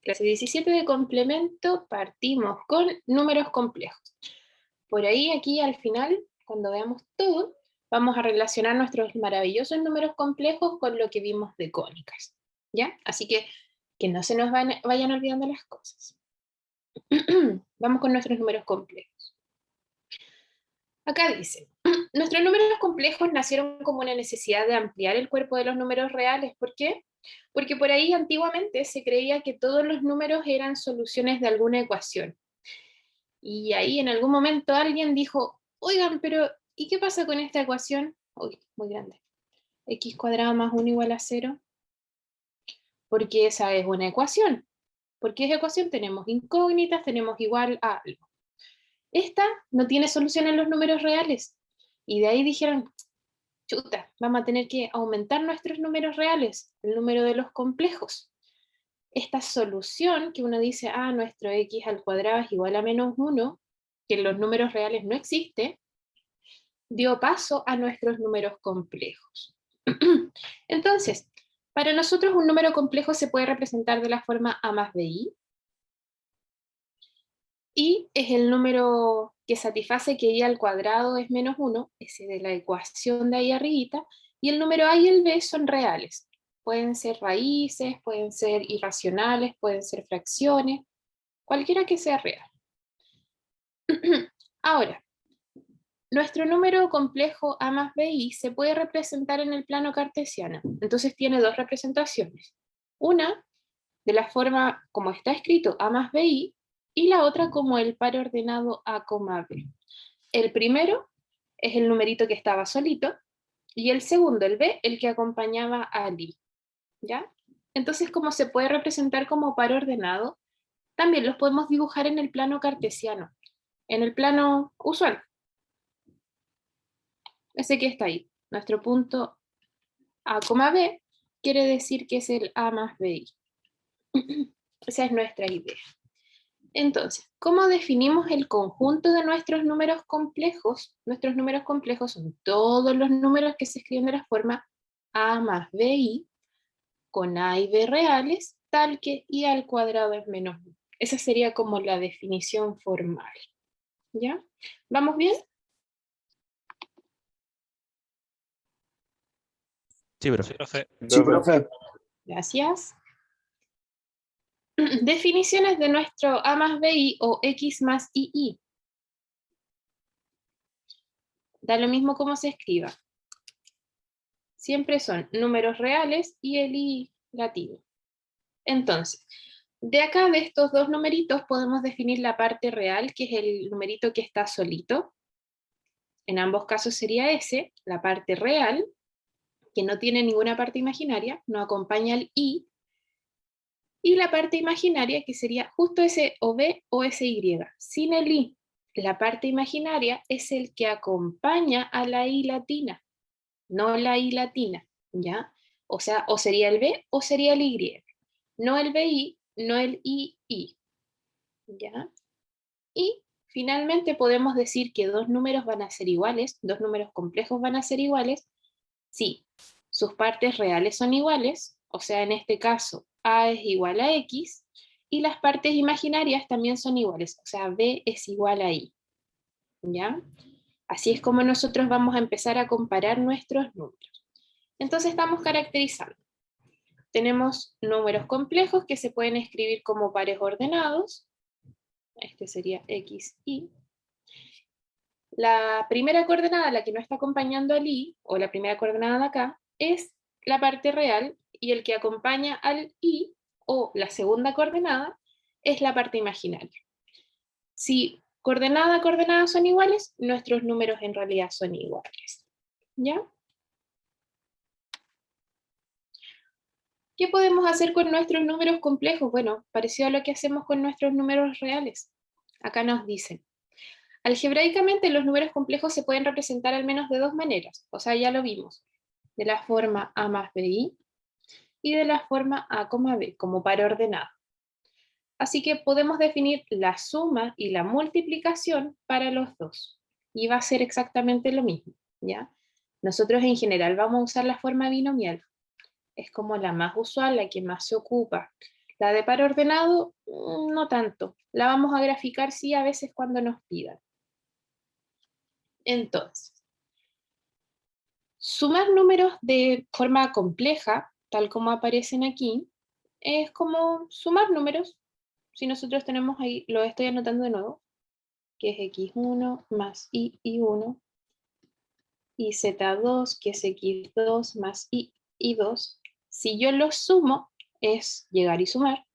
Clase 17 de complemento, partimos con números complejos. Por ahí, aquí al final, cuando veamos todo, vamos a relacionar nuestros maravillosos números complejos con lo que vimos de cónicas, ¿ya? Así que no se nos vayan olvidando las cosas. Vamos con nuestros números complejos. Acá dice, nuestros números complejos nacieron como una necesidad de ampliar el cuerpo de los números reales. ¿Por qué? Porque por ahí antiguamente se creía que todos los números eran soluciones de alguna ecuación. Y ahí en algún momento alguien dijo, oigan, pero ¿y qué pasa con esta ecuación? Uy, muy grande. X cuadrado más 1 igual a 0. Porque esa es una ecuación. Porque es ecuación, tenemos incógnitas, tenemos igual a algo. Esta no tiene solución en los números reales. Y de ahí dijeron, chuta, vamos a tener que aumentar nuestros números reales, el número de los complejos. Esta solución que uno dice, nuestro x al cuadrado es igual a menos 1, que en los números reales no existe, dio paso a nuestros números complejos. Entonces, para nosotros un número complejo se puede representar de la forma a más bi, y es el número que satisface que y al cuadrado es menos 1, ese de la ecuación de ahí arribita, y el número a y el b son reales. Pueden ser raíces, pueden ser irracionales, pueden ser fracciones, cualquiera que sea real. Ahora, nuestro número complejo a más bi se puede representar en el plano cartesiano. Entonces tiene dos representaciones. Una, de la forma como está escrito a más bi, y la otra como el par ordenado a, b. El primero es el numerito que estaba solito, y el segundo, el b, el que acompañaba al i. ¿Ya? Entonces, como se puede representar como par ordenado, también los podemos dibujar en el plano cartesiano, en el plano usual. Ese que está ahí, nuestro punto a, b, quiere decir que es el a más bi. Esa es nuestra idea. Entonces, ¿cómo definimos el conjunto de nuestros números complejos? Nuestros números complejos son todos los números que se escriben de la forma a más bi, con a y b reales, tal que i al cuadrado es menos 1. Esa sería como la definición formal. ¿Ya? ¿Vamos bien? Sí, profe. Sí, profe. Gracias. Definiciones de nuestro a más bi o x más ii. Da lo mismo como se escriba. Siempre son números reales y el i latino. Entonces, de acá de estos dos numeritos podemos definir la parte real, que es el numerito que está solito. En ambos casos sería ese, la parte real, que no tiene ninguna parte imaginaria, no acompaña al i, y la parte imaginaria, que sería justo ese o b o ese y, sin el i. La parte imaginaria es el que acompaña a la i latina, no la i latina, ¿ya? O sea, o sería el b o sería el y, no el bi, no el ii, ¿ya? Y finalmente podemos decir que dos números van a ser iguales, dos números complejos van a ser iguales, si sus partes reales son iguales, o sea, en este caso, a es igual a x, y las partes imaginarias también son iguales, o sea, b es igual a i, ¿ya? Así es como nosotros vamos a empezar a comparar nuestros números. Entonces estamos caracterizando. Tenemos números complejos que se pueden escribir como pares ordenados. Este sería x, y. La primera coordenada, la que no está acompañando al i, o la primera coordenada de acá, es la parte real, y el que acompaña al i, o la segunda coordenada, es la parte imaginaria. Si coordenada a coordenada son iguales, nuestros números en realidad son iguales. ¿Ya? ¿Qué podemos hacer con nuestros números complejos? Bueno, parecido a lo que hacemos con nuestros números reales. Acá nos dicen, algebraicamente los números complejos se pueden representar al menos de dos maneras, o sea, ya lo vimos, de la forma a más bi y de la forma a, b, como par ordenado. Así que podemos definir la suma y la multiplicación para los dos, y va a ser exactamente lo mismo, ¿ya? Nosotros en general vamos a usar la forma binomial, es como la más usual, la que más se ocupa. La de par ordenado, no tanto. La vamos a graficar sí a veces cuando nos pidan. Entonces, sumar números de forma compleja, tal como aparecen aquí, es como sumar números. Si nosotros tenemos ahí, lo estoy anotando de nuevo, que es x1 más y1, y z2, que es x2 más y2. Si yo los sumo, es llegar y sumar.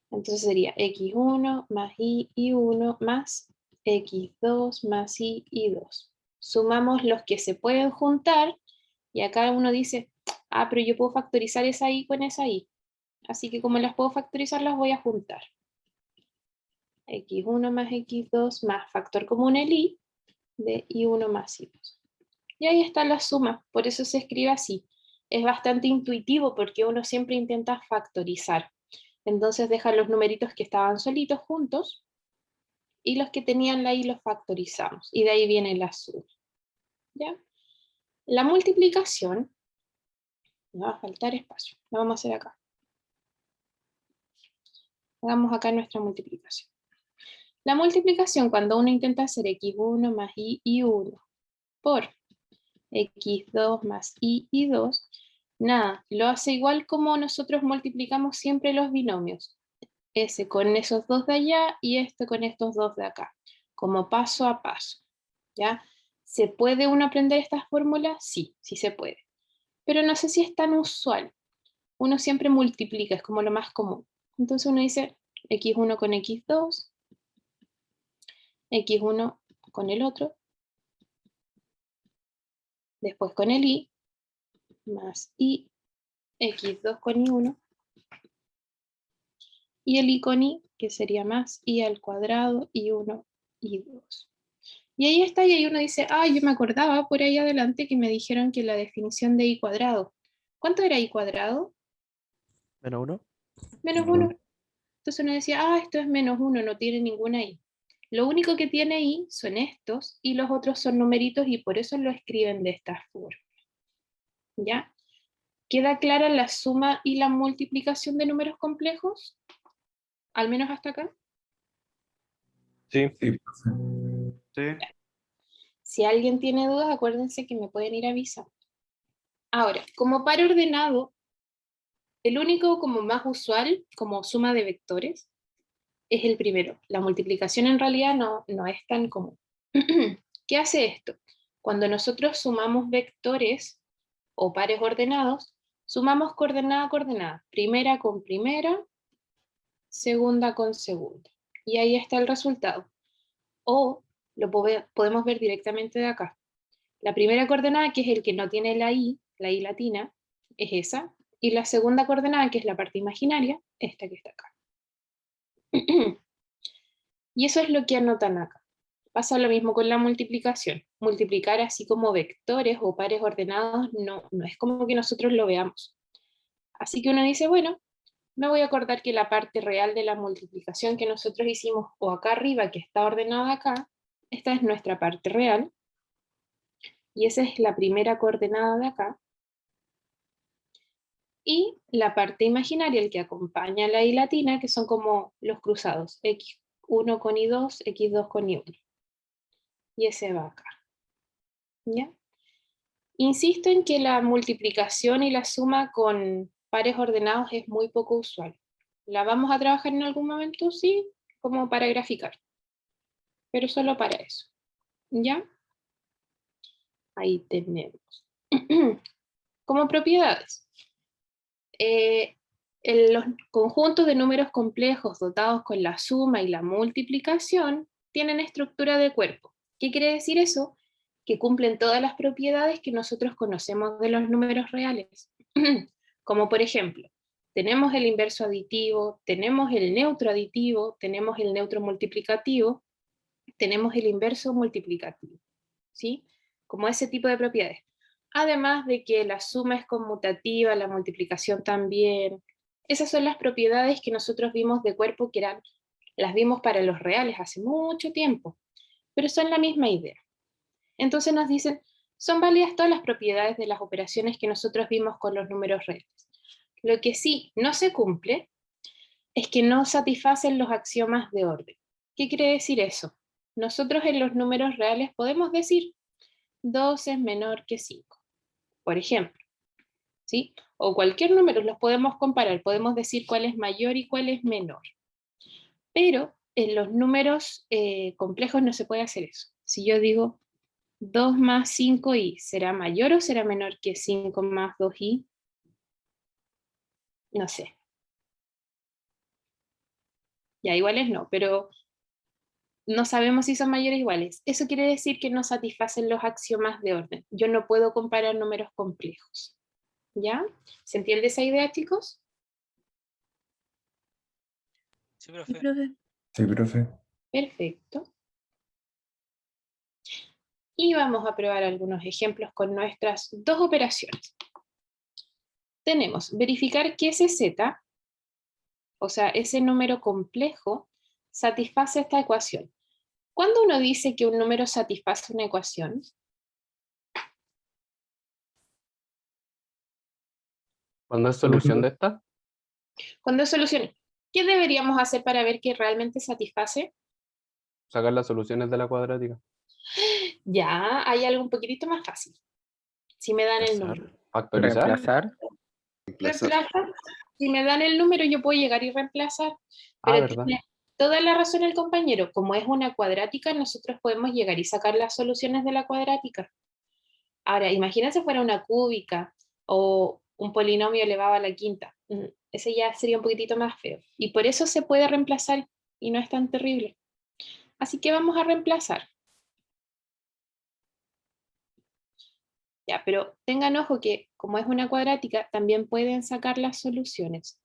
Entonces sería x1 más y1 más x2 más y2. Sumamos los que se pueden juntar, y acá uno dice, ah, pero yo puedo factorizar esa y con esa y. Así que como las puedo factorizar, las voy a juntar. x1 más x2 más factor común el y, de y1 más y2. Y ahí está la suma, por eso se escribe así. Es bastante intuitivo porque uno siempre intenta factorizar. Entonces deja los numeritos que estaban solitos juntos y los que tenían la y los factorizamos. Y de ahí viene la suma. ¿Ya? La multiplicación, me va a faltar espacio, la vamos a hacer acá. Hagamos acá nuestra multiplicación. La multiplicación, cuando uno intenta hacer x1 más y1 por x2 más y2, nada, lo hace igual como nosotros multiplicamos siempre los binomios. Ese con esos dos de allá y este con estos dos de acá, como paso a paso. ¿Ya? ¿Se puede uno aprender estas fórmulas? Sí, sí se puede. Pero no sé si es tan usual. Uno siempre multiplica, es como lo más común. Entonces uno dice x1 con x2, x1 con el otro, después con el y, más y, x2 con y1, y el y con y, que sería más y al cuadrado, y1, y2. Y ahí está, y ahí uno dice, ah, yo me acordaba por ahí adelante que me dijeron que la definición de y cuadrado. ¿Cuánto era y cuadrado? Menos uno. Menos 1. Entonces uno decía, ah, esto es menos 1, no tiene ninguna y. Lo único que tiene y son estos, y los otros son numeritos, y por eso lo escriben de esta forma. ¿Ya? ¿Queda clara la suma y la multiplicación de números complejos? Al menos hasta acá. Sí, Sí, sí. Si alguien tiene dudas, acuérdense que me pueden ir avisando. Ahora, como par ordenado, el único como más usual, como suma de vectores, es el primero. La multiplicación en realidad no es tan común. ¿Qué hace esto? Cuando nosotros sumamos vectores o pares ordenados, sumamos coordenada a coordenada, primera con primera, segunda con segunda. Y ahí está el resultado. O lo podemos ver directamente de acá. La primera coordenada, que es el que no tiene la i latina, es esa. Y la segunda coordenada, que es la parte imaginaria, esta que está acá. Y eso es lo que anotan acá. Pasa lo mismo con la multiplicación. Multiplicar así como vectores o pares ordenados no es como que nosotros lo veamos. Así que uno dice, bueno, me voy a acordar que la parte real de la multiplicación que nosotros hicimos, o acá arriba, que está ordenada acá, esta es nuestra parte real, y esa es la primera coordenada de acá, y la parte imaginaria, el que acompaña a la i latina, que son como los cruzados, x1 con y2, x2 con y1. Y ese va acá. ¿Ya? Insisto en que la multiplicación y la suma con pares ordenados es muy poco usual. ¿La vamos a trabajar en algún momento? Sí, como para graficar, pero solo para eso. ¿Ya? Ahí tenemos. Como propiedades. Los conjuntos de números complejos dotados con la suma y la multiplicación tienen estructura de cuerpo. ¿Qué quiere decir eso? Que cumplen todas las propiedades que nosotros conocemos de los números reales. Como por ejemplo, tenemos el inverso aditivo, tenemos el neutro aditivo, tenemos el neutro multiplicativo, tenemos el inverso multiplicativo, ¿sí? Como ese tipo de propiedades. Además de que la suma es conmutativa, la multiplicación también. Esas son las propiedades que nosotros vimos de cuerpo, que las vimos para los reales hace mucho tiempo, pero son la misma idea. Entonces nos dicen, son válidas todas las propiedades de las operaciones que nosotros vimos con los números reales. Lo que sí no se cumple es que no satisfacen los axiomas de orden. ¿Qué quiere decir eso? Nosotros en los números reales podemos decir 2 es menor que 5, por ejemplo, ¿sí? O cualquier número los podemos comparar, podemos decir cuál es mayor y cuál es menor. Pero en los números complejos no se puede hacer eso. Si yo digo 2 más 5i, ¿será mayor o será menor que 5 más 2i? No sé. Ya iguales no, pero no sabemos si son mayores o iguales. Eso quiere decir que no satisfacen los axiomas de orden. Yo no puedo comparar números complejos. ¿Ya? ¿Se entiende esa idea, chicos? Sí, Sí, profe. profe. Sí, profe. Perfecto. Y vamos a probar algunos ejemplos con nuestras dos operaciones. Tenemos verificar que ese z, o sea, ese número complejo, satisface esta ecuación. ¿Cuándo uno dice que un número satisface una ecuación? ¿Cuándo es solución de esta? Cuando es solución. ¿Qué deberíamos hacer para ver que realmente satisface? Sacar las soluciones de la cuadrática. Ya, hay algo un poquitito más fácil. Si me dan el número. Factorizar. Reemplazar. Reemplaza. Si me dan el número, yo puedo llegar y reemplazar. Pero ¿Verdad? tiene toda la razón el compañero. Como es una cuadrática, nosotros podemos llegar y sacar las soluciones de la cuadrática. Ahora, imagínense fuera una cúbica o un polinomio elevado a la quinta. Ese ya sería un poquitito más feo. Y por eso se puede reemplazar y no es tan terrible. Así que vamos a reemplazar. Ya, pero tengan ojo que como es una cuadrática, también pueden sacar las soluciones.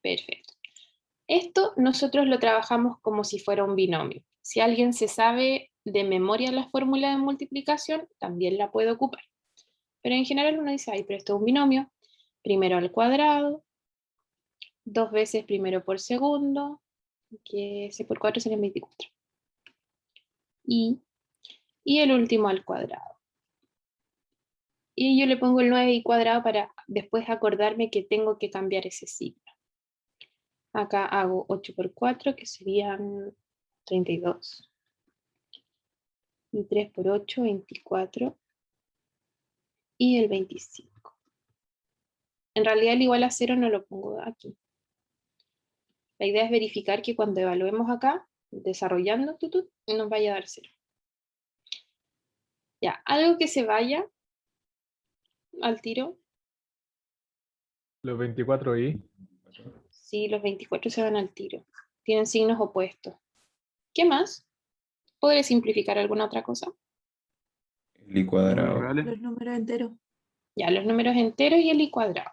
Perfecto. Esto nosotros lo trabajamos como si fuera un binomio. Si alguien se sabe de memoria la fórmula de multiplicación, también la puede ocupar. Pero en general uno dice, ay, pero esto es un binomio. Primero al cuadrado, 2 veces primero por segundo, que C por 4 serían 24. Y el último al cuadrado. Y yo le pongo el 9 y cuadrado para después acordarme que tengo que cambiar ese signo. Acá hago 8 por 4, que serían 32. Y 3 por 8, 24. Y el 25. En realidad el igual a 0 no lo pongo aquí. La idea es verificar que cuando evaluemos acá, desarrollando, nos vaya a dar 0. Ya, algo que se vaya al tiro. Los 24i. Sí, los 24 se van al tiro. Tienen signos opuestos. ¿Qué más? ¿Podré simplificar alguna otra cosa? El i cuadrado. Reales. Los números enteros. Ya, los números enteros y el i cuadrado.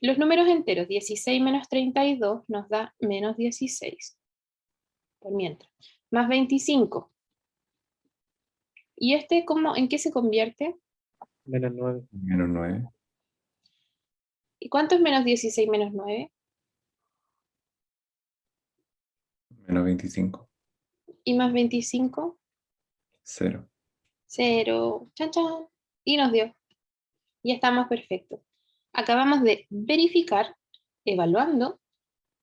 Los números enteros, 16 menos 32 nos da menos 16. Por mientras. Más 25. ¿Y este cómo, en qué se convierte? Menos 9. Menos 9. ¿Y cuánto es menos 16 menos 9? Menos 25. ¿Y más 25? 0. 0. Chan, chan. Y nos dio. Ya estamos perfectos. Acabamos de verificar, evaluando,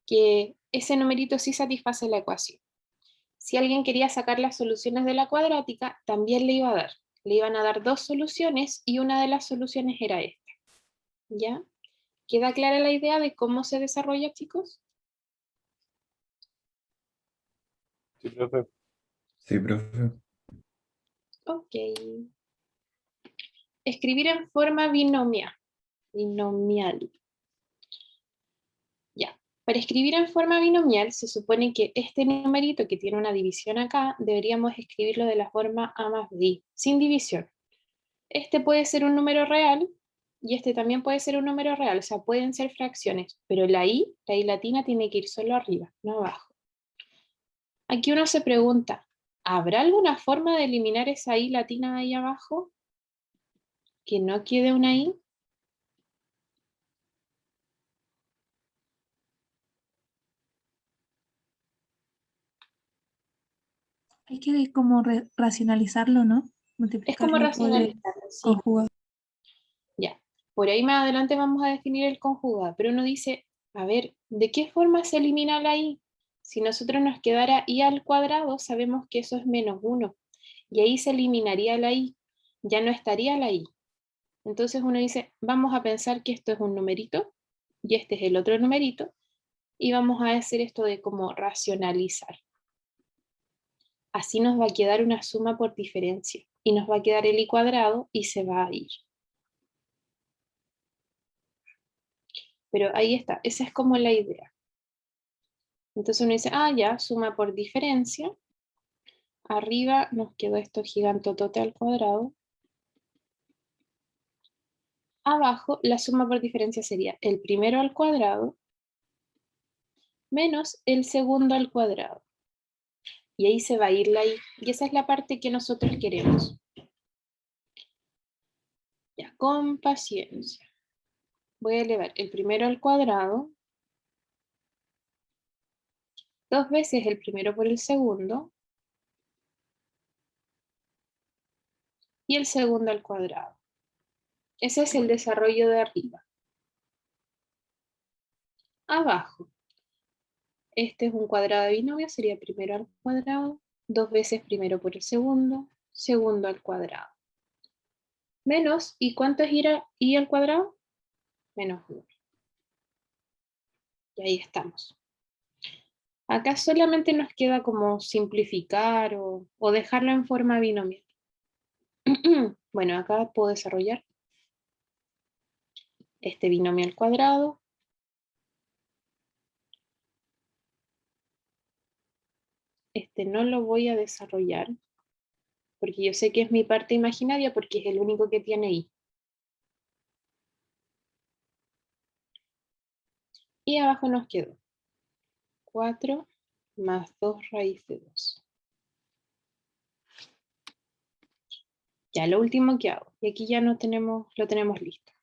que ese numerito sí satisface la ecuación. Si alguien quería sacar las soluciones de la cuadrática, también le iba a dar. Le iban a dar 2 soluciones y una de las soluciones era esta. ¿Ya? ¿Queda clara la idea de cómo se desarrolla, chicos? Sí, profe. Sí, profe. Ok. Escribir en forma binomial. Binomial. Ya. Para escribir en forma binomial, se supone que este numerito que tiene una división acá, deberíamos escribirlo de la forma a más b, sin división. Este puede ser un número real y este también puede ser un número real, o sea, pueden ser fracciones, pero la i latina, tiene que ir solo arriba, no abajo. Aquí uno se pregunta, ¿habrá alguna forma de eliminar esa i latina ahí abajo? ¿Que no quede una i? Hay que como racionalizarlo, ¿no? Es como Multiplicarlo por el racionalizarlo, sí. conjugado. Ya. Por ahí más adelante vamos a definir el conjugado, pero uno dice, a ver, ¿de qué forma se elimina la i? Si nosotros nos quedara i al cuadrado, sabemos que eso es menos 1. Y ahí se eliminaría la i. Ya no estaría la i. Entonces uno dice, vamos a pensar que esto es un numerito y este es el otro numerito. Y vamos a hacer esto de como racionalizar. Así nos va a quedar una suma por diferencia. Y nos va a quedar el i cuadrado y se va a ir. Pero ahí está, esa es como la idea. Entonces uno dice, ah, ya, suma por diferencia. Arriba nos quedó esto gigantotote al cuadrado. Abajo, la suma por diferencia sería el primero al cuadrado menos el segundo al cuadrado. Y ahí se va a ir la i. Y esa es la parte que nosotros queremos. Ya, con paciencia. Voy a elevar el primero al cuadrado. 2 veces el primero por el segundo. Y el segundo al cuadrado. Ese es el desarrollo de arriba. Abajo. Este es un cuadrado de binomio, sería primero al cuadrado, 2 veces primero por el segundo, segundo al cuadrado. Menos, ¿y cuánto es i al cuadrado? Menos 1. Y ahí estamos. Acá solamente nos queda como simplificar o dejarlo en forma binomial. Bueno, acá puedo desarrollar este binomio al cuadrado. Este no lo voy a desarrollar, porque yo sé que es mi parte imaginaria, porque es el único que tiene i. Y abajo nos quedó 4 más 2 raíz de 2. Ya, lo último que hago. Y aquí ya lo tenemos listo.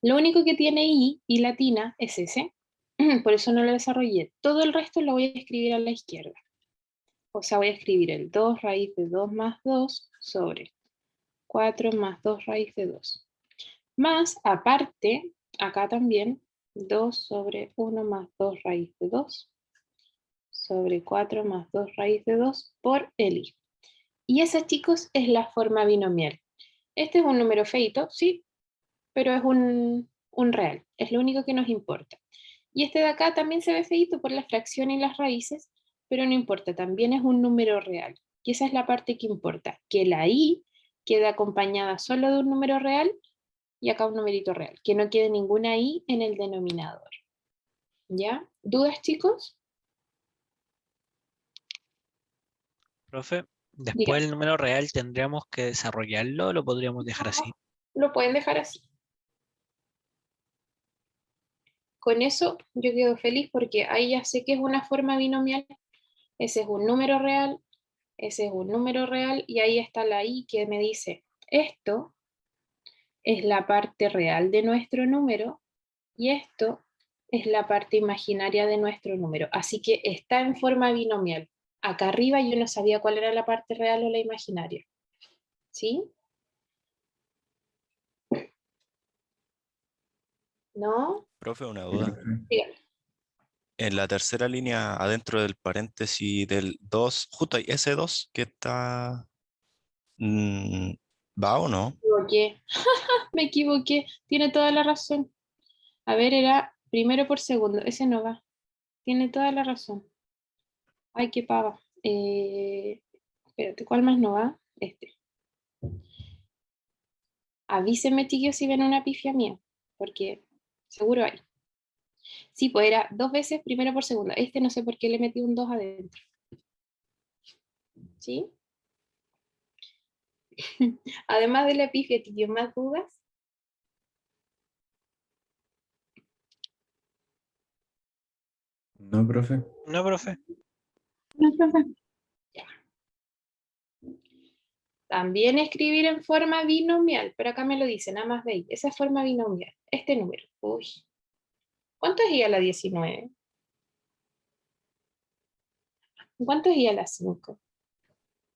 Lo único que tiene i y latina es ese. Por eso no lo desarrollé. Todo el resto lo voy a escribir a la izquierda. O sea, voy a escribir el 2 raíz de 2 más 2 sobre 4 más 2 raíz de 2. Más, aparte, acá también, 2 sobre 1 más 2 raíz de 2 sobre 4 más 2 raíz de 2 por el i. Y esa, chicos, es la forma binomial. Este es un número feito, sí, pero es un real. Es lo único que nos importa. Y este de acá también se ve feito por la fracción y las raíces, pero no importa, también es un número real. Y esa es la parte que importa, que la i quede acompañada solo de un número real y acá un numerito real, que no quede ninguna i en el denominador. ¿Ya? ¿Dudas, chicos? Profe, Digan. después el número real tendríamos que desarrollarlo o lo podríamos dejar así. Lo pueden dejar así. Con eso yo quedo feliz porque ahí ya sé que es una forma binomial. Ese es un número real, ese es un número real y ahí está la i que me dice, esto es la parte real de nuestro número y esto es la parte imaginaria de nuestro número. Así que está en forma binomial. Acá arriba yo no sabía cuál era la parte real o la imaginaria. ¿Sí? ¿No? Profe, una Sí, duda. profe. Dígame. En la tercera línea, adentro del paréntesis del 2, justo ahí, ese 2 que está... ¿va o no? Me equivoqué. Me equivoqué. Tiene toda la razón. A ver, era primero por segundo. Ese no va. Tiene toda la razón. Ay, qué pava. Espérate, ¿cuál más no va? Este. Avísenme, chiquillos, si ven una pifia mía, porque seguro hay. Sí, pues era 2 veces primero por segundo. Este no sé por qué le metí un 2 adentro. ¿Sí? Además de la pifia, chiquillos, ¿más dudas? No, profe. No, profe. No, profe. También escribir en forma binomial, pero acá me lo dice, nada más veis. Esa es forma binomial. Este número. Uy. ¿Cuánto es i a la 19? ¿Cuánto es i a la 5?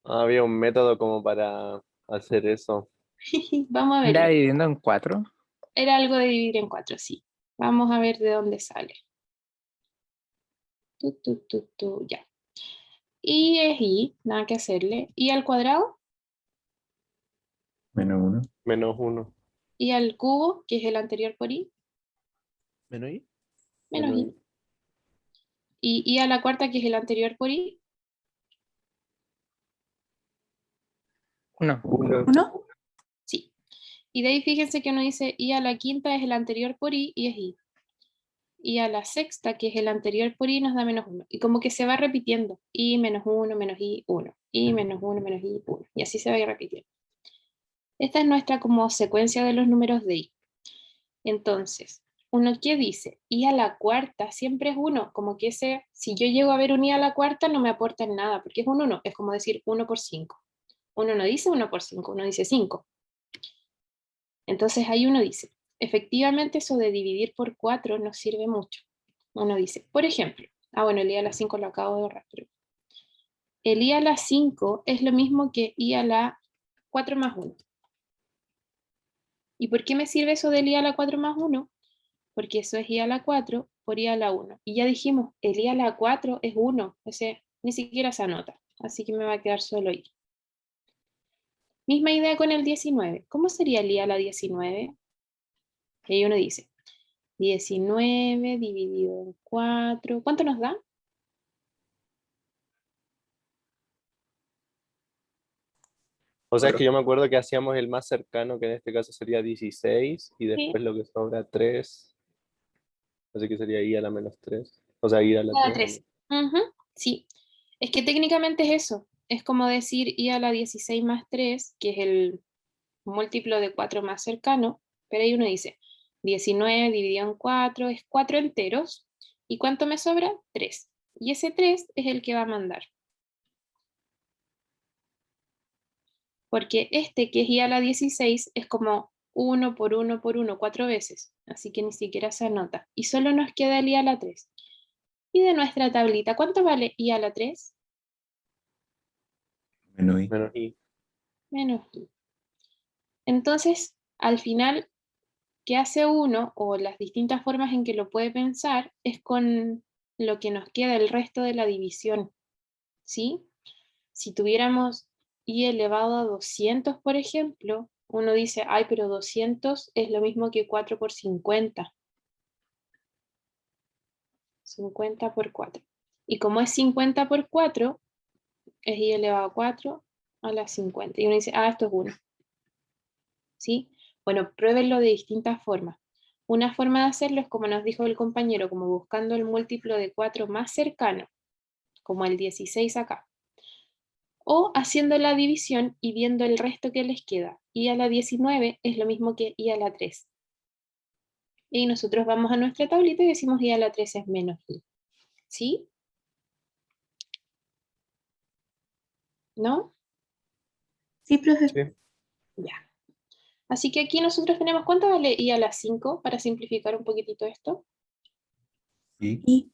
Había un método como para hacer eso. Vamos a ver. ¿Era dividiendo en 4? Era algo de dividir en 4, sí. Vamos a ver de dónde sale. Ya. Y es i, nada que hacerle. ¿I al cuadrado? Menos 1. Menos 1. ¿I al cubo, que es el anterior por i? ¿Menos i? Menos i. ¿Y i a la cuarta, que es el anterior por i? 1. 1. Sí. Y de ahí fíjense que uno dice i a la quinta es el anterior por i y es i. Y a la sexta, que es el anterior por i, nos da menos 1. Y como que se va repitiendo. I menos 1, menos i, 1. I menos 1, menos i, 1. Y así se va a ir repitiendo. Esta es nuestra como secuencia de los números de i. Entonces, ¿uno qué dice? I a la cuarta siempre es 1. Como que si yo llego a ver un i a la cuarta, no me aporta en nada, porque es un 1. Es como decir 1 por 5. Uno no dice 1 por 5, uno dice 5. Entonces ahí uno dice, efectivamente eso de dividir por 4 nos sirve mucho. Uno dice, por ejemplo, bueno, el i a la 5 lo acabo de borrar, pero el i a la 5 es lo mismo que i a la 4 más 1. ¿Y por qué me sirve eso del i a la 4 más 1? Porque eso es i a la 4 por i a la 1. Y ya dijimos, el i a la 4 es 1, ese ni siquiera se anota, así que me va a quedar solo i. Misma idea con el 19. ¿Cómo sería el i a la 19? Y ahí uno dice, 19 dividido en 4. ¿Cuánto nos da? O sea, es que yo me acuerdo que hacíamos el más cercano, que en este caso sería 16, y Sí. después lo que sobra 3. Así que sería i a la menos 3. O sea, i a la I a la 3. 3. Ujú, sí. Es que técnicamente es eso. Es como decir i a la 16 más 3, que es el múltiplo de 4 más cercano, pero ahí uno dice 19 dividido en 4 es 4 enteros. ¿Y cuánto me sobra? 3. Y ese 3 es el que va a mandar. Porque este, que es i a la 16, es como 1 por 1 por 1, 4 veces. Así que ni siquiera se anota. Y solo nos queda el i a la 3. Y de nuestra tablita, ¿cuánto vale i a la 3? Menos i. Menos i. Menos i. Entonces, al final, ¿qué hace uno? O las distintas formas en que lo puede pensar es con lo que nos queda el resto de la división. ¿Sí? Si tuviéramos i elevado a 200, por ejemplo, uno dice, ay, pero 200 es lo mismo que 4 por 50. 50 por 4. Y como es 50 por 4, es i elevado a 4 a la 50. Y uno dice, esto es 1. ¿Sí? Bueno, pruébenlo de distintas formas. Una forma de hacerlo es como nos dijo el compañero, como buscando el múltiplo de 4 más cercano, como el 16 acá. O haciendo la división y viendo el resto que les queda. I a la 19 es lo mismo que i a la 3. Y nosotros vamos a nuestra tablita y decimos i a la 3 es menos i. ¿Sí? ¿No? Sí, profe. Sí. Ya. Así que aquí nosotros tenemos, ¿cuánto vale i a la 5 para simplificar un poquitito esto? I. Y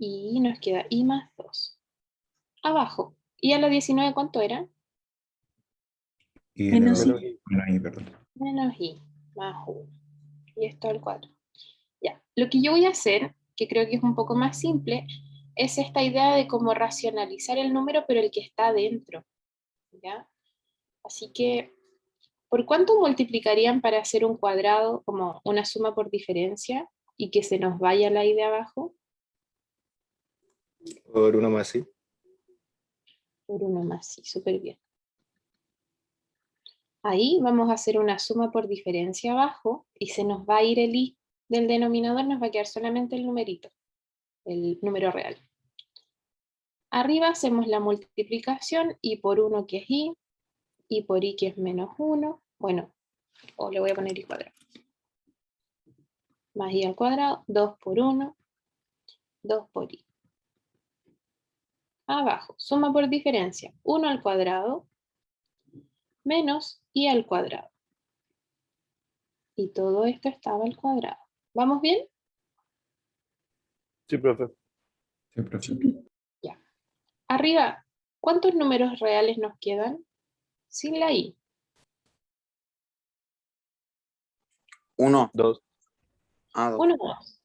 Y nos queda i más 2. Abajo. ¿Y a la 19 cuánto era? I Menos elevado. i. Menos i, perdón. Menos i más 1. Y esto al 4. Ya. Lo que yo voy a hacer, que creo que es un poco más simple, es esta idea de cómo racionalizar el número, pero el que está adentro. ¿Ya? Así que, ¿por cuánto multiplicarían para hacer un cuadrado como una suma por diferencia y que se nos vaya la i de abajo? Por 1 más i. Por 1 más, sí, súper bien. Ahí vamos a hacer una suma por diferencia abajo y se nos va a ir el i del denominador, nos va a quedar solamente el numerito, el número real. Arriba hacemos la multiplicación, i por 1 que es i por i que es menos 1, bueno, o le voy a poner i cuadrado. Más i al cuadrado, 2 por 1, 2 por i. Abajo, suma por diferencia, 1 al cuadrado menos i al cuadrado. Y todo esto estaba al cuadrado. ¿Vamos bien? Sí, profe. Sí, profe. Ya. Arriba, ¿cuántos números reales nos quedan? Sin la I. 1. 2. 2. 1, 2.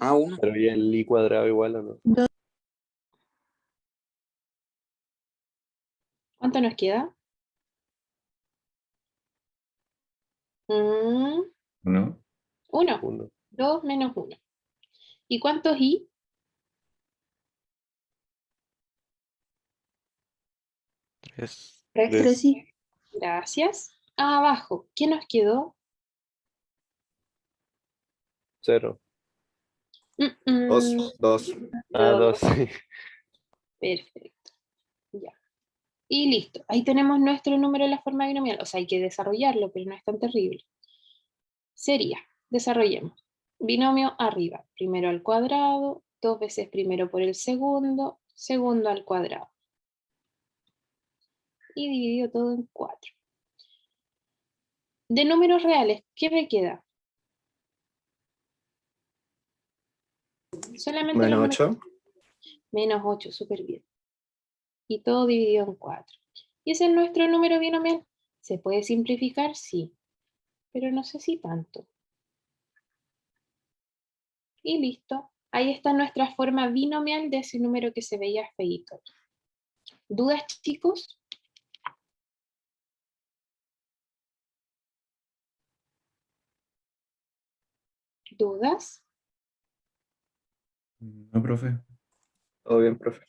1. Pero ¿y el I cuadrado igual o no? ¿Cuánto nos queda? 1. 1. 1. 2 menos 1. ¿Y cuántos I? 3. 3 y Gracias. Abajo, ¿qué nos quedó? 0. 2. 2. 2, sí. Perfecto. Ya. Y listo. Ahí tenemos nuestro número en la forma binomial. O sea, hay que desarrollarlo, pero no es tan terrible. Sería, desarrollemos. Binomio arriba. Primero al cuadrado, 2 veces primero por el segundo, segundo al cuadrado. Y dividido todo en 4. De números reales, ¿qué me queda? Solamente Menos los números- 8. Menos 8, súper bien. Y todo dividido en 4. ¿Y ese es nuestro número binomial? ¿Se puede simplificar? Sí. Pero no sé si tanto. Y listo. Ahí está nuestra forma binomial de ese número que se veía feíto. ¿Dudas, chicos? ¿Dudas? No, profe. Todo bien, profe.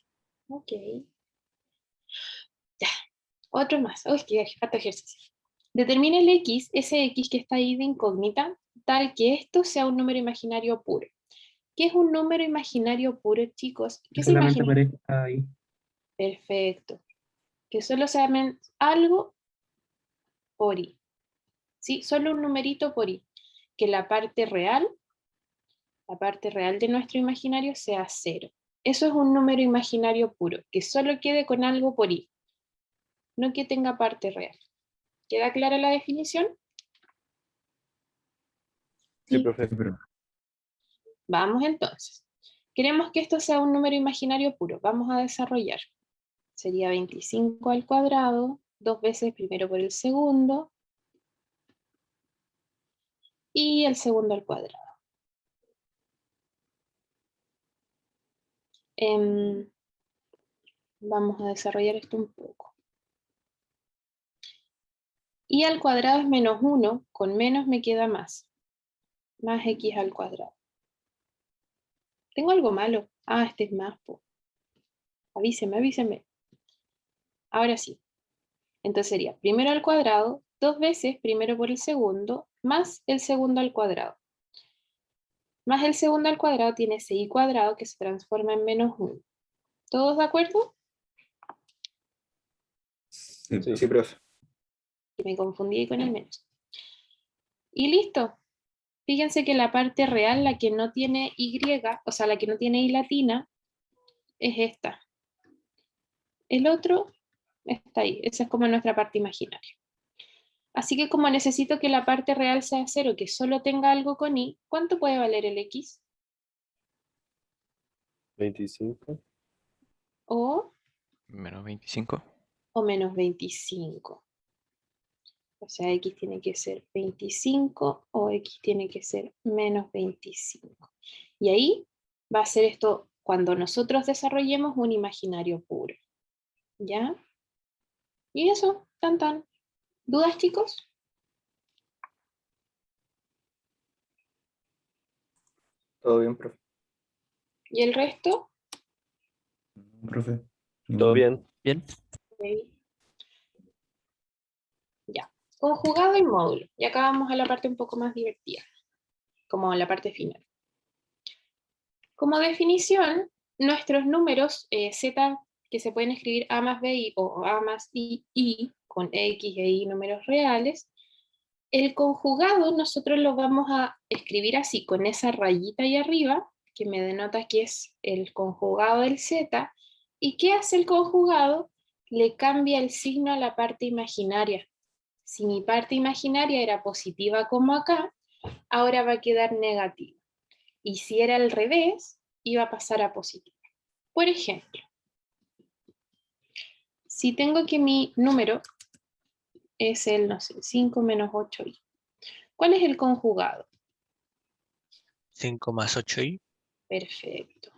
Ok. Ya. Otro más. Uy, qué harto ejercicio. Determina el x, ese x que está ahí de incógnita, tal que esto sea un número imaginario puro. ¿Qué es un número imaginario puro, chicos? ¿Qué se Solamente imagina? aparezca ahí. Perfecto. Que solo se llamen algo por i. ¿Sí? Solo un numerito por i. Que la parte real de nuestro imaginario sea 0. Eso es un número imaginario puro, que solo quede con algo por i, no que tenga parte real. ¿Queda clara la definición? Sí, sí. profe. Sí, pero Vamos entonces. Queremos que esto sea un número imaginario puro. Vamos a desarrollar. Sería 25 al cuadrado, 2 veces primero por el segundo, y el segundo al cuadrado. Vamos a desarrollar esto un poco. Y al cuadrado es menos 1, con menos me queda más. Más x al cuadrado. ¿Tengo algo malo? Ah, este es más, po. Avíseme, avíseme. Ahora sí. Entonces sería primero al cuadrado, 2 veces primero por el segundo, más el segundo al cuadrado. Más el segundo al cuadrado tiene 6 cuadrado que se transforma en menos 1. ¿Todos de acuerdo? sí, Sí, profe. Que me confundí ahí con el menos. Y listo. Fíjense que la parte real, la que no tiene y, o sea, la que no tiene y latina, es esta. El otro está ahí. Esa es como nuestra parte imaginaria. Así que como necesito que la parte real sea 0, que solo tenga algo con i, ¿cuánto puede valer el x? 25. O Menos 25. menos 25. O sea, x tiene que ser 25 o x tiene que ser menos 25. Y ahí va a ser esto cuando nosotros desarrollemos un imaginario puro. ¿Ya? Y eso, tan tan. ¿Dudas, chicos? Todo bien, profe. ¿Y el resto? no, profe. Todo bien. Bien. Ok. Ya. Conjugado y módulo. Y acá vamos a la parte un poco más divertida, como la parte final. Como definición, nuestros números z que se pueden escribir a más b o a más i con x e y números reales, el conjugado nosotros lo vamos a escribir así, con esa rayita ahí arriba, que me denota que es el conjugado del z. ¿Y qué hace el conjugado? Le cambia el signo a la parte imaginaria. Si mi parte imaginaria era positiva como acá, ahora va a quedar negativa. Y si era al revés, iba a pasar a positivo. Por ejemplo, Si tengo que mi número es el, no sé, 5 menos 8i. ¿Cuál es el conjugado? 5 más 8i. Perfecto.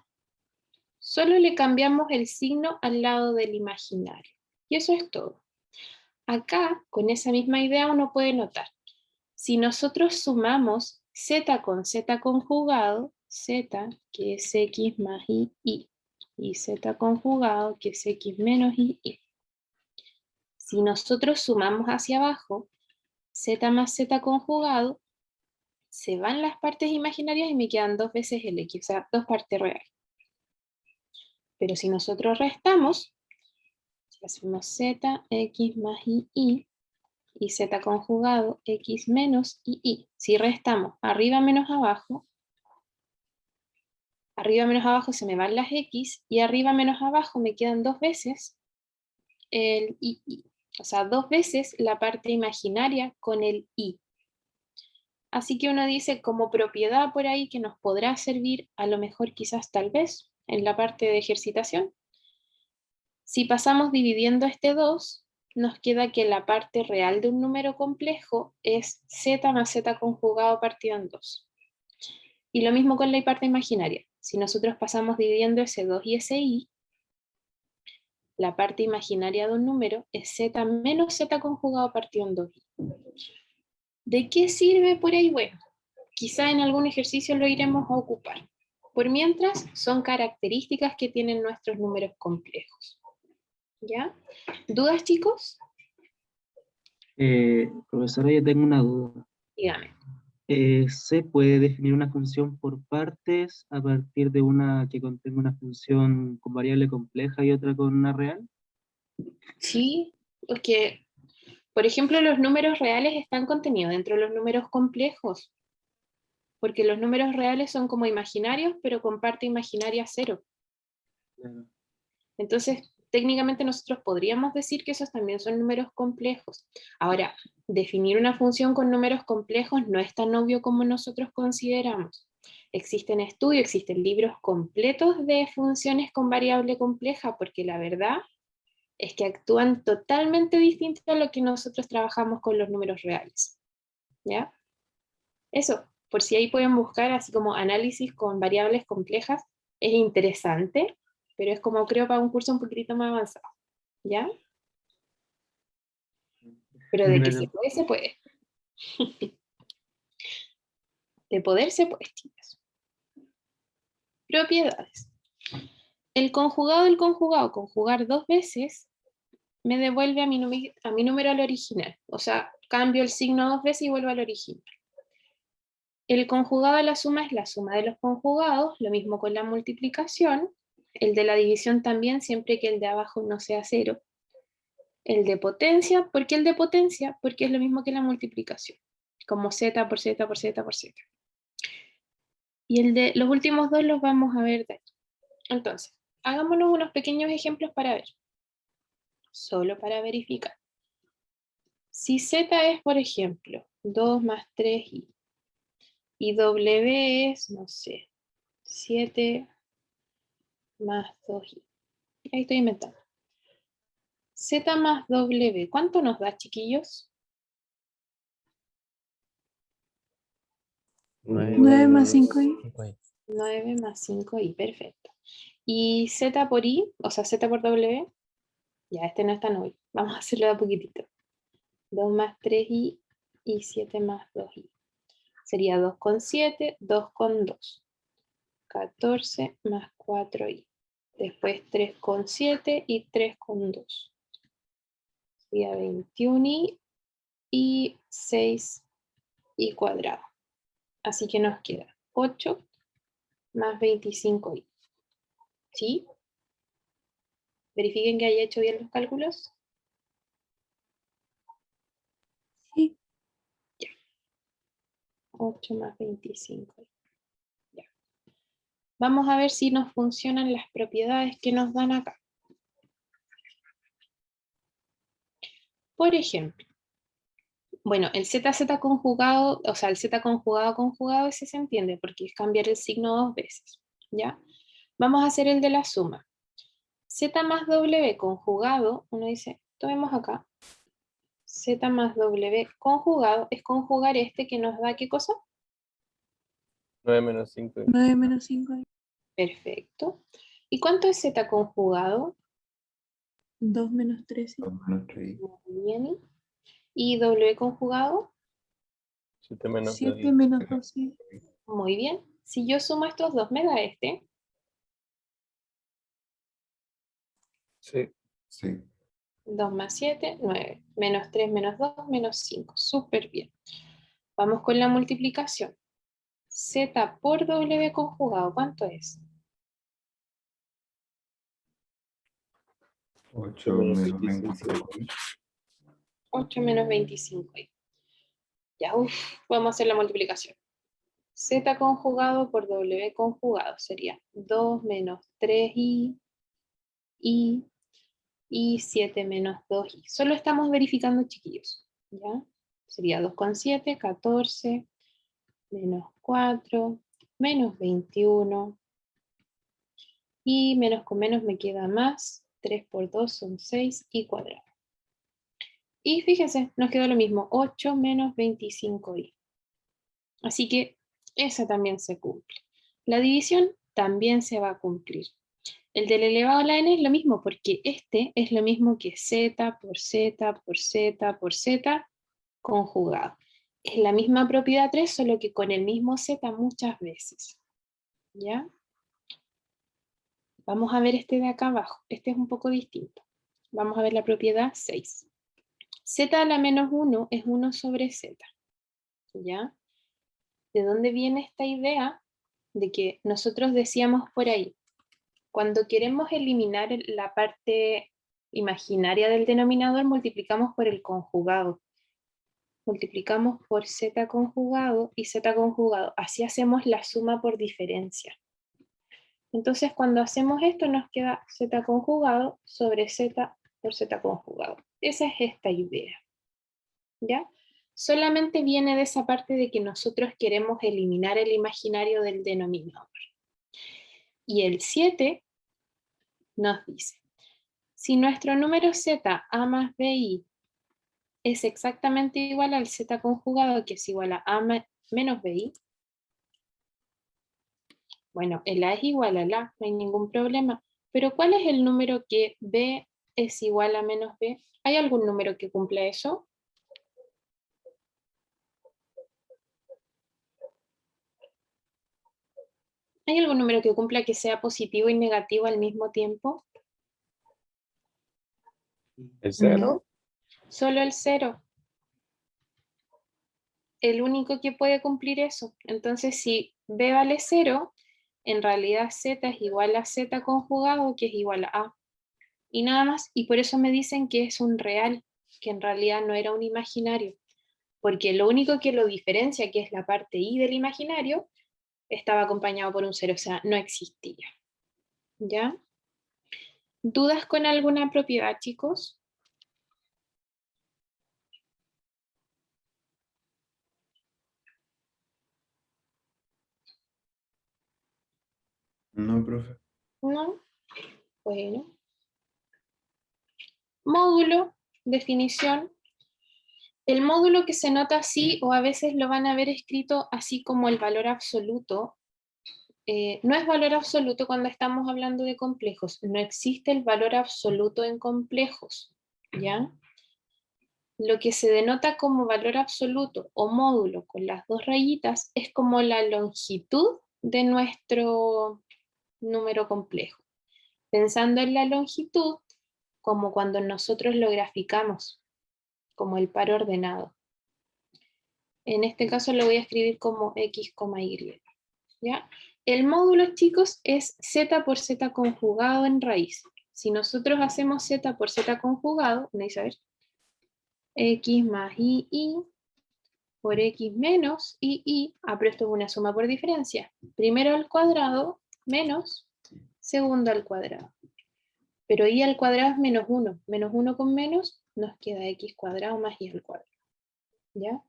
Solo le cambiamos el signo al lado del imaginario. Y eso es todo. Acá, con esa misma idea, uno puede notar. Si nosotros sumamos z con z conjugado, z que es x más i, y z conjugado que es x menos i. Si nosotros sumamos hacia abajo, z más z conjugado, se van las partes imaginarias y me quedan 2 veces el x, o sea, 2 partes reales. Pero si nosotros restamos, si hacemos z, x más i, y z conjugado, x menos i. Si restamos arriba menos abajo se me van las x, y arriba menos abajo me quedan 2 veces el i. O sea, 2 veces la parte imaginaria con el i. Así que uno dice como propiedad por ahí que nos podrá servir a lo mejor quizás tal vez en la parte de ejercitación. Si pasamos dividiendo este 2, nos queda que la parte real de un número complejo es z más z conjugado partido en 2. Y lo mismo con la parte imaginaria. Si nosotros pasamos dividiendo ese 2 y ese i, la parte imaginaria de un número es z menos z conjugado partido en 2i. ¿De qué sirve por ahí? Bueno, quizá en algún ejercicio lo iremos a ocupar. Por mientras, son características que tienen nuestros números complejos. ¿Ya? ¿Dudas, chicos? Profesora, yo tengo una duda. Dígame. ¿Se puede definir una función por partes a partir de una que contenga una función con variable compleja y otra con una real? Sí, porque, por ejemplo, los números reales están contenidos dentro de los números complejos. Porque los números reales son como imaginarios, pero con parte imaginaria 0. Claro. Entonces, técnicamente nosotros podríamos decir que esos también son números complejos. Ahora, definir una función con números complejos no es tan obvio como nosotros consideramos. Existen estudios, existen libros completos de funciones con variable compleja, porque la verdad es que actúan totalmente distinto a lo que nosotros trabajamos con los números reales. ¿Ya? Eso, por si ahí pueden buscar así como análisis con variables complejas, es interesante, pero es como creo para un curso un poquitito más avanzado, ¿ya? Pero de que se puede, se puede. De poder se puede, chicos. Propiedades. El conjugado del conjugado, conjugar 2 veces, me devuelve a mi número al original. O sea, cambio el signo 2 veces y vuelvo al original. El conjugado de la suma es la suma de los conjugados, lo mismo con la multiplicación. El de la división también, siempre que el de abajo no sea 0. El de potencia, ¿por qué el de potencia? Porque es lo mismo que la multiplicación, como z por z por z por z. Y el de los últimos dos los vamos a ver de aquí. Entonces, hagámonos unos pequeños ejemplos para ver. Solo para verificar. Si z es, por ejemplo, 2 más 3i, y w es, no sé, 7 más 2i. Ahí estoy inventando. Z más W, ¿cuánto nos da, chiquillos? 9 más 5i. 9 más 5i, perfecto. ¿Y z por i? O sea, z por w. Ya, este no es tan obvio. Vamos a hacerlo de a poquitito. 2 más 3i y 7 más 2i. Sería 2 con 7, 2 con 2. 14 más 4i. Después 3 con 7 y 3 con 2. Sería 21i y 6i cuadrado. Así que nos queda 8 más 25i. ¿Sí? Verifiquen que haya hecho bien los cálculos. Sí. Ya. 8 más 25i. Ya. Vamos a ver si nos funcionan las propiedades que nos dan acá. Por ejemplo, bueno, el ZZ conjugado, o sea, el Z conjugado, ese se entiende, porque es cambiar el signo 2 veces, ¿ya? Vamos a hacer el de la suma. Z más W conjugado, uno dice, tomemos acá, Z más W conjugado es conjugar este que nos da ¿qué cosa? 9 menos 5i. 9 menos 5i. Perfecto. ¿Y cuánto es Z conjugado? 2 menos 3i. 2 menos 3i. Muy bien. ¿Y W conjugado? 7 menos 7 2i. menos 2i. Muy bien. Si yo sumo estos dos, me da este. Sí. Sí. 2 más 7, 9. Menos 3 menos 2, menos 5. Súper bien. Vamos con la multiplicación. Z por W conjugado, ¿cuánto es? 8 menos menos 25. 25i. 8 menos 25. Ya, vamos a hacer la multiplicación. Z conjugado por W conjugado sería 2 menos 3i y 7 menos 2i. Solo estamos verificando, chiquillos. ¿Ya? Sería 2 con 7, 14, menos 4, menos 21. Y menos con menos me queda más. 3 por 2 son 6 y cuadrado. Y fíjense, nos quedó lo mismo. 8 menos 25i. Así que esa también se cumple. La división también se va a cumplir. El del elevado a la n es lo mismo, porque este es lo mismo que z por z por z por z conjugado. Es la misma propiedad 3, solo que con el mismo z muchas veces. ¿Ya? Vamos a ver este de acá abajo. Este es un poco distinto. Vamos a ver la propiedad 6. Z a la menos 1 es 1 sobre z. ¿Ya? ¿De dónde viene esta idea? De que nosotros decíamos por ahí, cuando queremos eliminar la parte imaginaria del denominador, multiplicamos por el conjugado. Multiplicamos por z conjugado y z conjugado. Así hacemos la suma por diferencia. Entonces, cuando hacemos esto, nos queda z conjugado sobre z por z conjugado. Esa es esta idea. ¿Ya? Solamente viene de esa parte de que nosotros queremos eliminar el imaginario del denominador. Y el 7 nos dice, si nuestro número z, a más bi, es exactamente igual al z conjugado, que es igual a menos bi, bueno, el a es igual al a, no hay ningún problema. Pero ¿cuál es el número que b es igual a menos b? ¿Hay algún número que cumpla eso? ¿Hay algún número que cumpla que sea positivo y negativo al mismo tiempo? ¿El 0? Solo el 0. El único que puede cumplir eso. Entonces, si b vale 0, en realidad z es igual a z conjugado, que es igual a a. Y nada más, y por eso me dicen que es un real, que en realidad no era un imaginario. Porque lo único que lo diferencia, que es la parte i del imaginario, estaba acompañado por un 0, o sea, no existía. ¿Ya? ¿Dudas con alguna propiedad, chicos? No, profe. ¿No? Bueno. Módulo, definición. El módulo que se nota así, o a veces lo van a ver escrito así como el valor absoluto, no es valor absoluto cuando estamos hablando de complejos. No existe el valor absoluto en complejos, ¿ya? Lo que se denota como valor absoluto o módulo con las dos rayitas es como la longitud de nuestro número complejo. Pensando en la longitud como cuando nosotros lo graficamos, como el par ordenado. En este caso lo voy a escribir como x, y. ¿Ya? El módulo, chicos, es z por z conjugado en raíz. Si nosotros hacemos z por z conjugado, me dice a ver, x más i por x menos i, pero esto es una suma por diferencia. Primero al cuadrado menos segundo al cuadrado. Pero i al cuadrado es menos 1. Menos 1 con menos nos queda x cuadrado más i al cuadrado. ¿Ya?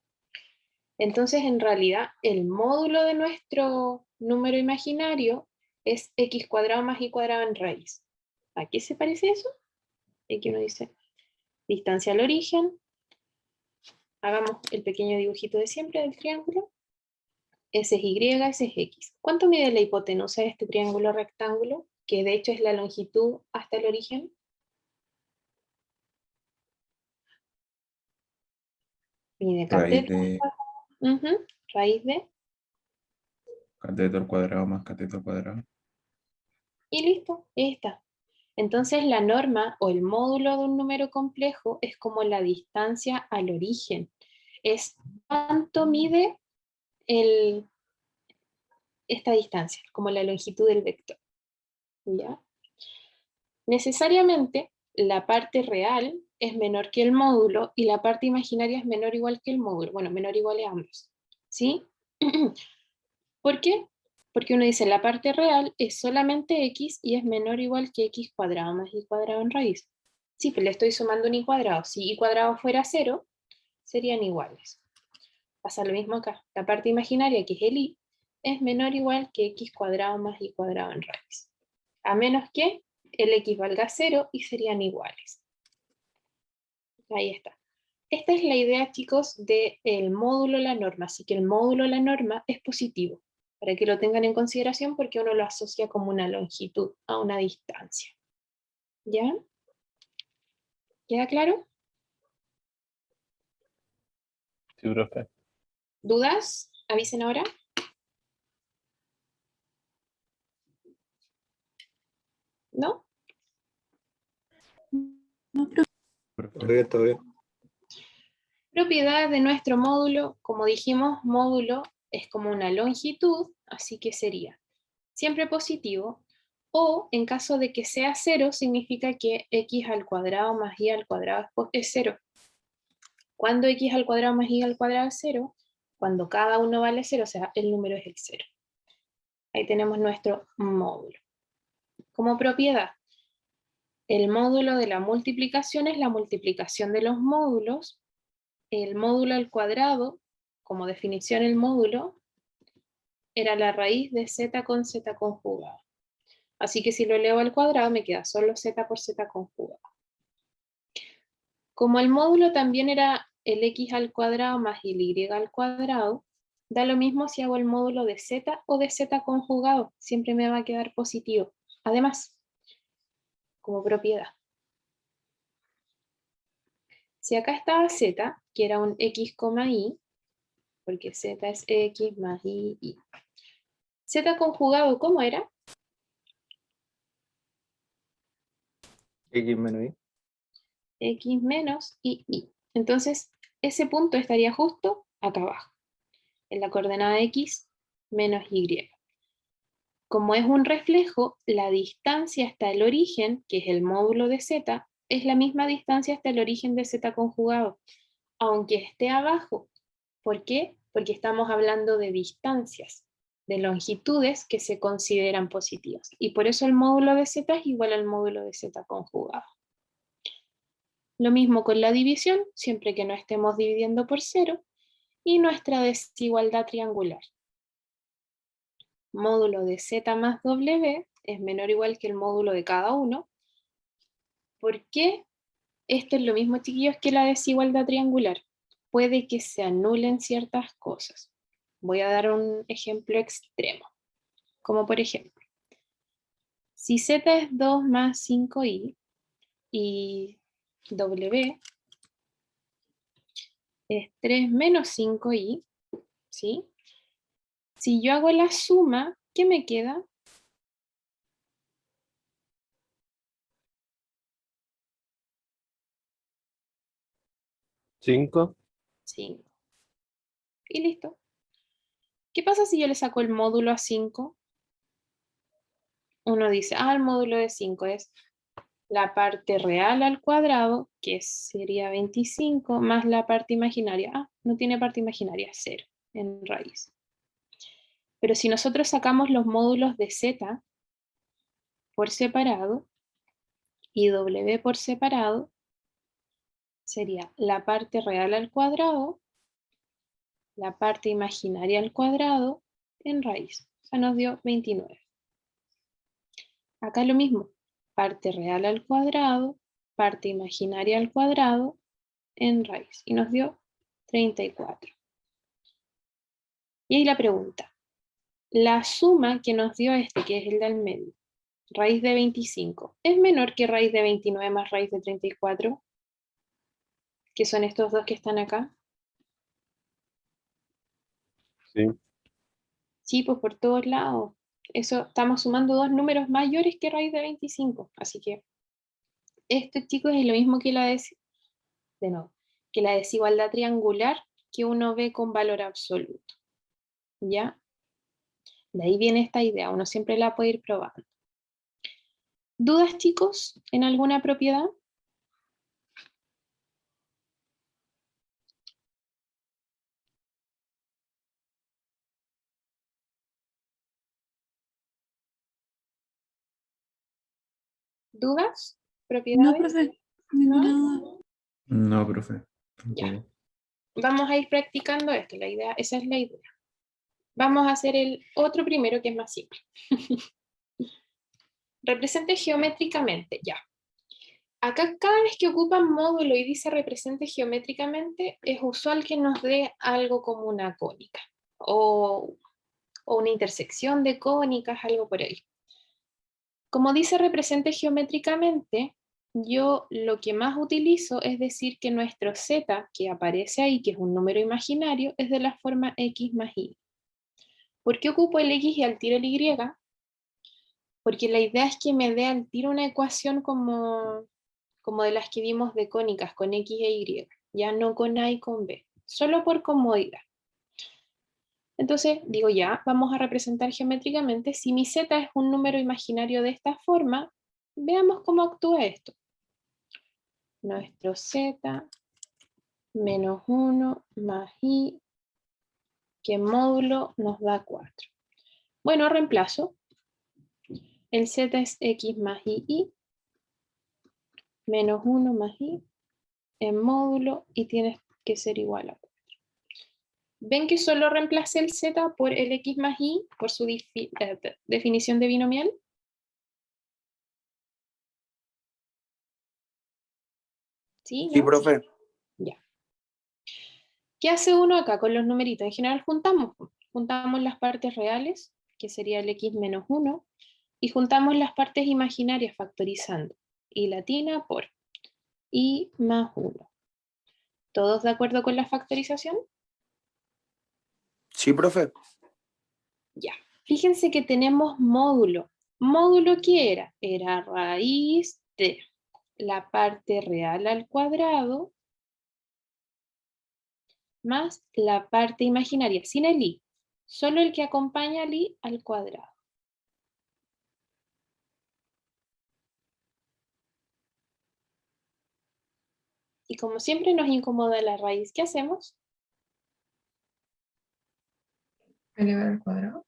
Entonces, en realidad, el módulo de nuestro número imaginario es x cuadrado más y cuadrado en raíz. ¿A qué se parece eso? Aquí uno dice distancia al origen. Hagamos el pequeño dibujito de siempre del triángulo. Ese es Y, ese es X. ¿Cuánto mide la hipotenusa de este triángulo rectángulo? Que de hecho es la longitud hasta el origen. Mide Raíz cateto. de Raíz de. cateto al cuadrado más cateto al cuadrado. Y listo, ahí está. Entonces la norma o el módulo de un número complejo es como la distancia al origen. Es cuánto mide esta distancia, como la longitud del vector. ¿Ya? Necesariamente la parte real es menor que el módulo y la parte imaginaria es menor o igual que el módulo. Bueno, menor o igual a ambos. ¿Sí? ¿Por qué? Porque uno dice la parte real es solamente x y es menor o igual que x cuadrado más y cuadrado en raíz. Sí, pues le estoy sumando un y cuadrado. Si y cuadrado fuera 0, serían iguales. Pasa lo mismo acá. La parte imaginaria, que es el y, es menor o igual que x cuadrado más y cuadrado en raíz. A menos que el x valga 0 y serían iguales. Ahí está. Esta es la idea, chicos, del módulo la norma. Así que el módulo la norma es positivo, para que lo tengan en consideración porque uno lo asocia como una longitud a una distancia. ¿Ya? ¿Queda claro? Sí, profe. ¿Dudas? Avisen ahora. ¿No? No, profe. Todo bien, todo bien. Propiedad de nuestro módulo, como dijimos, módulo es como una longitud, así que sería siempre positivo, o en caso de que sea 0, significa que x al cuadrado más y al cuadrado es 0. Cuando x al cuadrado más y al cuadrado es 0, cuando cada uno vale 0, o sea, el número es el 0. Ahí tenemos nuestro módulo. Como propiedad, el módulo de la multiplicación es la multiplicación de los módulos. El módulo al cuadrado, como definición el módulo, era la raíz de z con z conjugado. Así que si lo elevo al cuadrado me queda solo z por z conjugado. Como el módulo también era el x al cuadrado más el y al cuadrado, da lo mismo si hago el módulo de z o de z conjugado, siempre me va a quedar positivo. Además, como propiedad. Si acá estaba z, que era un x, y, porque z es x más y. Z conjugado, ¿cómo era? X menos Y. X menos y. Entonces, ese punto estaría justo acá abajo, en la coordenada x menos y. Como es un reflejo, la distancia hasta el origen, que es el módulo de z, es la misma distancia hasta el origen de z conjugado, aunque esté abajo. ¿Por qué? Porque estamos hablando de distancias, de longitudes que se consideran positivas. Y por eso el módulo de z es igual al módulo de z conjugado. Lo mismo con la división, siempre que no estemos dividiendo por 0, y nuestra desigualdad triangular. Módulo de z más w es menor o igual que el módulo de cada uno. ¿Por qué? Esto es lo mismo, chiquillos, que la desigualdad triangular. Puede que se anulen ciertas cosas. Voy a dar un ejemplo extremo. Como por ejemplo, si z es 2 más 5y y w es 3 menos 5y, ¿sí? Si yo hago la suma, ¿qué me queda? 5. 5. Y listo. ¿Qué pasa si yo le saco el módulo a 5? Uno dice, el módulo de 5 es la parte real al cuadrado, que sería 25, más la parte imaginaria. No tiene parte imaginaria, 0 en raíz. Pero si nosotros sacamos los módulos de z por separado y w por separado, sería la parte real al cuadrado, la parte imaginaria al cuadrado en raíz. O sea, nos dio 29. Acá lo mismo. parte real al cuadrado, parte imaginaria al cuadrado, en raíz. Y nos dio 34. Y ahí la pregunta. La suma que nos dio este, que es el del medio, raíz de 25, ¿es menor que raíz de 29 más raíz de 34? Que son estos dos que están acá. Sí. Sí, pues por todos lados. Eso, estamos sumando dos números mayores que raíz de 25. Así que esto, chicos, es lo mismo que que la desigualdad triangular que uno ve con valor absoluto. ¿Ya? De ahí viene esta idea. Uno siempre la puede ir probando. ¿Dudas, chicos, en alguna propiedad? ¿Dudas? No, ¿Propiedades? profe. Ninguna duda. No, profe. Ya. Tampoco. Vamos a ir practicando esto. La idea, esa es la idea. Vamos a hacer el otro primero que es más simple. Represente geométricamente, ya. Acá cada vez que ocupan módulo y dice represente geométricamente, es usual que nos dé algo como una cónica o una intersección de cónicas, algo por ahí. Como dice represente geométricamente, yo lo que más utilizo es decir que nuestro z, que aparece ahí, que es un número imaginario, es de la forma x más y. ¿Por qué ocupo el x y al tiro el y? Porque la idea es que me dé al tiro una ecuación como de las que vimos de cónicas, con x e y, ya no con a y con b, solo por comodidad. Entonces digo ya, vamos a representar geométricamente, si mi z es un número imaginario de esta forma, veamos cómo actúa esto. Nuestro z menos 1 más i, que en módulo nos da 4. Bueno, reemplazo. El z es x más i, menos 1 más i, en módulo, y tiene que ser igual a 4. ¿Ven que solo reemplacé el z por el x más y por su definición de binomial? ¿Sí? Sí, ¿No? profe. Ya. ¿Qué hace uno acá con los numeritos? En general juntamos las partes reales, que sería el x menos 1, y juntamos las partes imaginarias factorizando. Y latina por y más 1. ¿Todos de acuerdo con la factorización? Sí, profe. Ya. Fíjense que tenemos módulo. ¿Módulo qué era? Era raíz de la parte real al cuadrado más la parte imaginaria, sin el i, solo el que acompaña al i al cuadrado. Y como siempre nos incomoda la raíz, ¿qué hacemos? Elevar al cuadrado.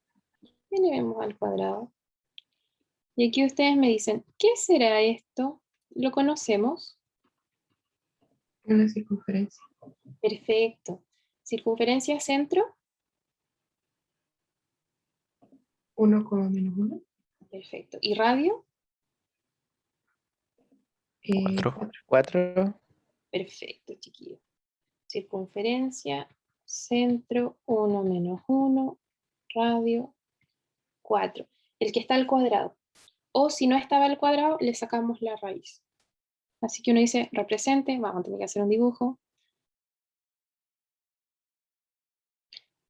Elevemos al cuadrado. Y aquí ustedes me dicen, ¿qué será esto? ¿Lo conocemos? Una circunferencia. Perfecto. Circunferencia centro. 1, menos 1. Perfecto. ¿Y radio? 4. 4. Perfecto, chiquillos. Circunferencia, centro, 1 menos 1, radio, 4. El que está al cuadrado. O si no estaba al cuadrado, le sacamos la raíz. Así que uno dice, represente, vamos a tener que hacer un dibujo.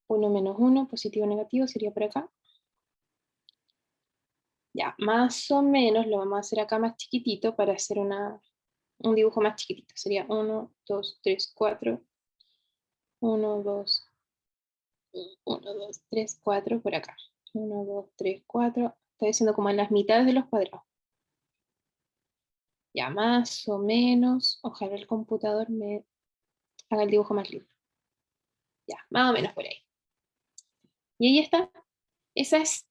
1 menos 1, positivo o negativo, sería por acá. Ya, más o menos lo vamos a hacer acá más chiquitito para hacer un dibujo más chiquitito. Sería 1, 2, 3, 4. 1, 2, 1, 2, 3, 4 por acá. 1, 2, 3, 4. Estoy haciendo como en las mitades de los cuadrados. Ya, más o menos. Ojalá el computador me haga el dibujo más lindo. Ya, más o menos por ahí. Y ahí está. Ese es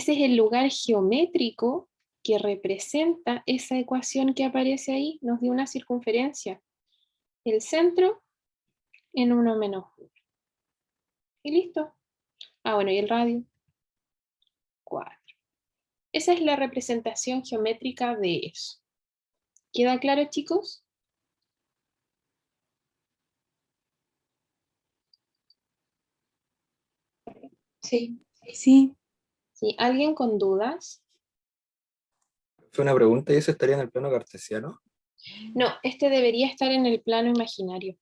el lugar geométrico que representa esa ecuación que aparece ahí. Nos dio una circunferencia. El centro en 1 menos 1. Y listo. Ah, bueno, y el radio. 4. Esa es la representación geométrica de eso. ¿Queda claro, chicos? Sí. Sí. ¿Sí? ¿Alguien con dudas? Fue una pregunta, ¿y eso estaría en el plano cartesiano? No, este debería estar en el plano imaginario.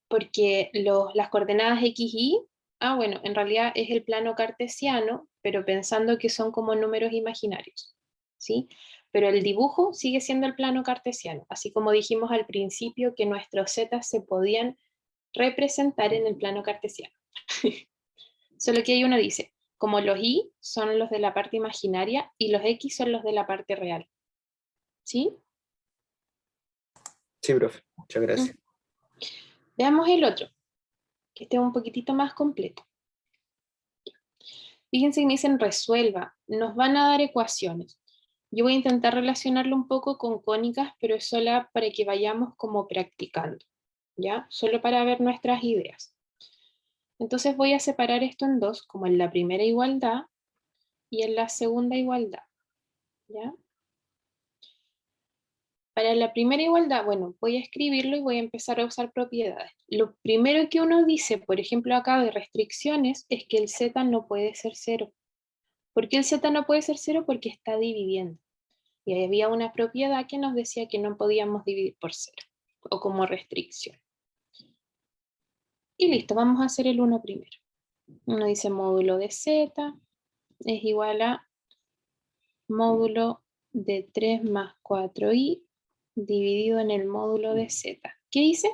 Porque las coordenadas x, y, bueno, en realidad es el plano cartesiano, pero pensando que son como números imaginarios, ¿sí? Pero el dibujo sigue siendo el plano cartesiano, así como dijimos al principio que nuestros z se podían representar en el plano cartesiano. Solo que ahí uno dice, como los y son los de la parte imaginaria y los x son los de la parte real. ¿Sí? Sí, profe. Muchas gracias. Veamos el otro, que este es un poquitito más completo. Fíjense que me dicen resuelva, nos van a dar ecuaciones. Yo voy a intentar relacionarlo un poco con cónicas, pero es solo para que vayamos como practicando, ¿ya? Solo para ver nuestras ideas. Entonces voy a separar esto en dos, como en la primera igualdad y en la segunda igualdad, ¿ya? Para la primera igualdad, bueno, voy a escribirlo y voy a empezar a usar propiedades. Lo primero que uno dice, por ejemplo acá de restricciones, es que el z no puede ser 0. ¿Por qué el z no puede ser 0? Porque está dividiendo. Y ahí había una propiedad que nos decía que no podíamos dividir por 0, o como restricción. Y listo, vamos a hacer el 1 primero. Uno dice módulo de z es igual a módulo de 3 más 4i dividido en el módulo de z. ¿Qué hice?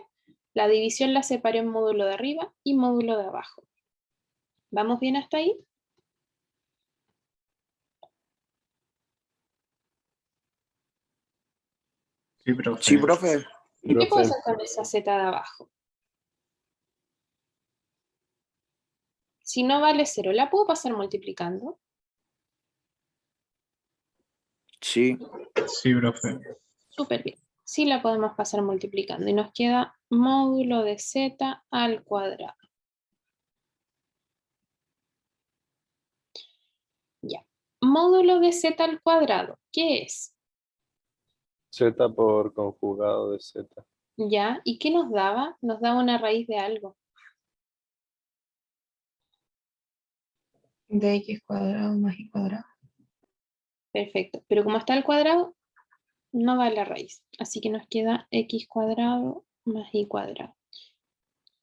La división la separé en módulo de arriba y módulo de abajo. ¿Vamos bien hasta ahí? Sí, profe. Sí, profe. ¿Y qué puedo hacer con esa z de abajo? Si no vale 0, ¿la puedo pasar multiplicando? Sí. Sí, profe. Súper bien. Sí la podemos pasar multiplicando y nos queda módulo de z al cuadrado. Ya. Módulo de z al cuadrado, ¿qué es? Z por conjugado de Z. Ya. ¿Y qué nos daba? Nos daba una raíz de algo. De x cuadrado más y cuadrado. Perfecto. Pero como está al cuadrado, no va la raíz. Así que nos queda x cuadrado más y cuadrado.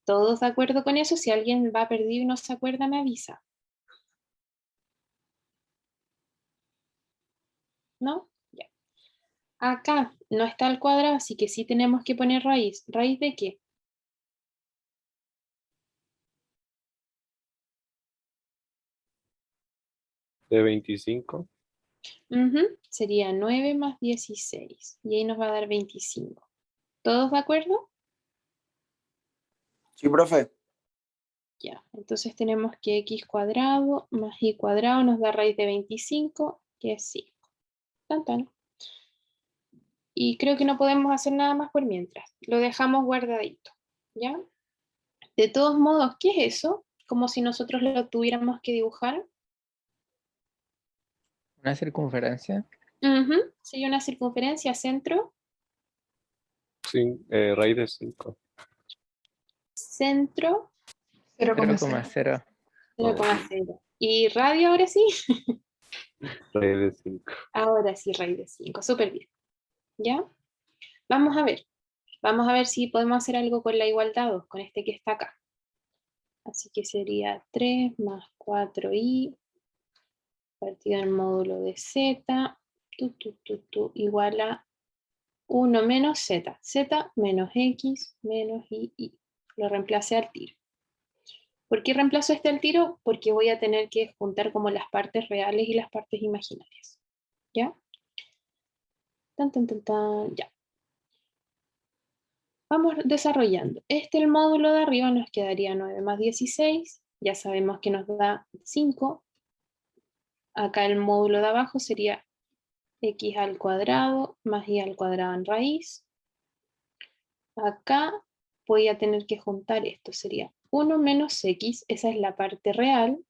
¿Todos de acuerdo con eso? Si alguien va perdido y no se acuerda, me avisa. ¿No? Ya. Acá no está al cuadrado, así que sí tenemos que poner raíz. ¿Raíz de qué? De 25. Sería 9 más 16. Y ahí nos va a dar 25. ¿Todos de acuerdo? Sí, profe. Ya. Entonces tenemos que x cuadrado más y cuadrado nos da raíz de 25, que es 5. Tan, tan. Y creo que no podemos hacer nada más por mientras. Lo dejamos guardadito. ¿Ya? De todos modos, ¿qué es eso? Como si nosotros lo tuviéramos que dibujar. Una circunferencia. Sería una circunferencia centro. Sí, raíz de 5. Centro 0,0. 0,0. ¿Y radio ahora sí? Raíz de 5. Ahora sí, raíz de 5. Súper bien. ¿Ya? Vamos a ver. Vamos a ver si podemos hacer algo con la igualdad 2, con este que está acá. Así que sería 3 más 4i partido en módulo de z, igual a 1 menos z. Z menos x menos i. Lo reemplacé al tiro. ¿Por qué reemplazo este al tiro? Porque voy a tener que juntar como las partes reales y las partes imaginarias. ¿Ya? Tan, tan, tan, tan, ya. Vamos desarrollando. El módulo de arriba nos quedaría 9 más 16. Ya sabemos que nos da 5. Acá el módulo de abajo sería x al cuadrado más y al cuadrado en raíz. Acá voy a tener que juntar esto. Sería 1 menos x, esa es la parte real,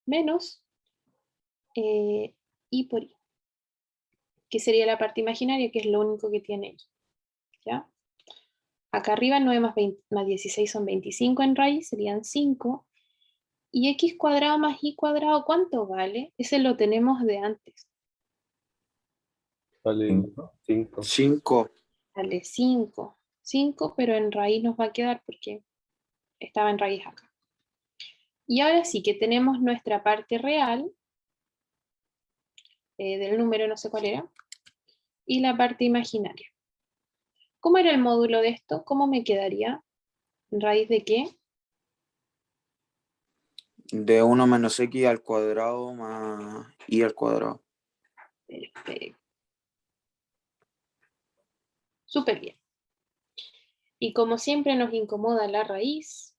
menos I por I, que sería la parte imaginaria, que es lo único que tiene I. ¿Ya? Acá arriba 9 más 16 son 25 en raíz, serían 5. Y x cuadrado más y cuadrado, ¿cuánto vale? Ese lo tenemos de antes. Vale 5. 5. Vale 5. 5, pero en raíz nos va a quedar porque estaba en raíz acá. Y ahora sí que tenemos nuestra parte real del número, no sé cuál era, y la parte imaginaria. ¿Cómo era el módulo de esto? ¿Cómo me quedaría? ¿Raíz de qué? De 1 menos x al cuadrado más y al cuadrado. Perfecto. Súper bien. Y como siempre nos incomoda la raíz,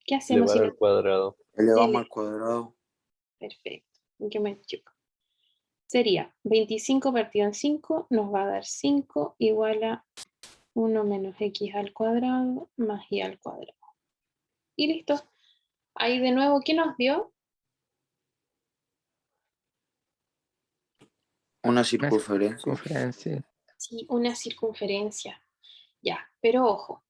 ¿qué hacemos? Elevar al cuadrado. Elevamos al cuadrado. Perfecto. ¿En qué me choca? Sería 25 partido en 5 nos va a dar 5 igual a 1 menos x al cuadrado más y al cuadrado. Y listo. Ahí de nuevo, ¿qué nos dio? Una circunferencia. Sí, una circunferencia. Ya, pero ojo,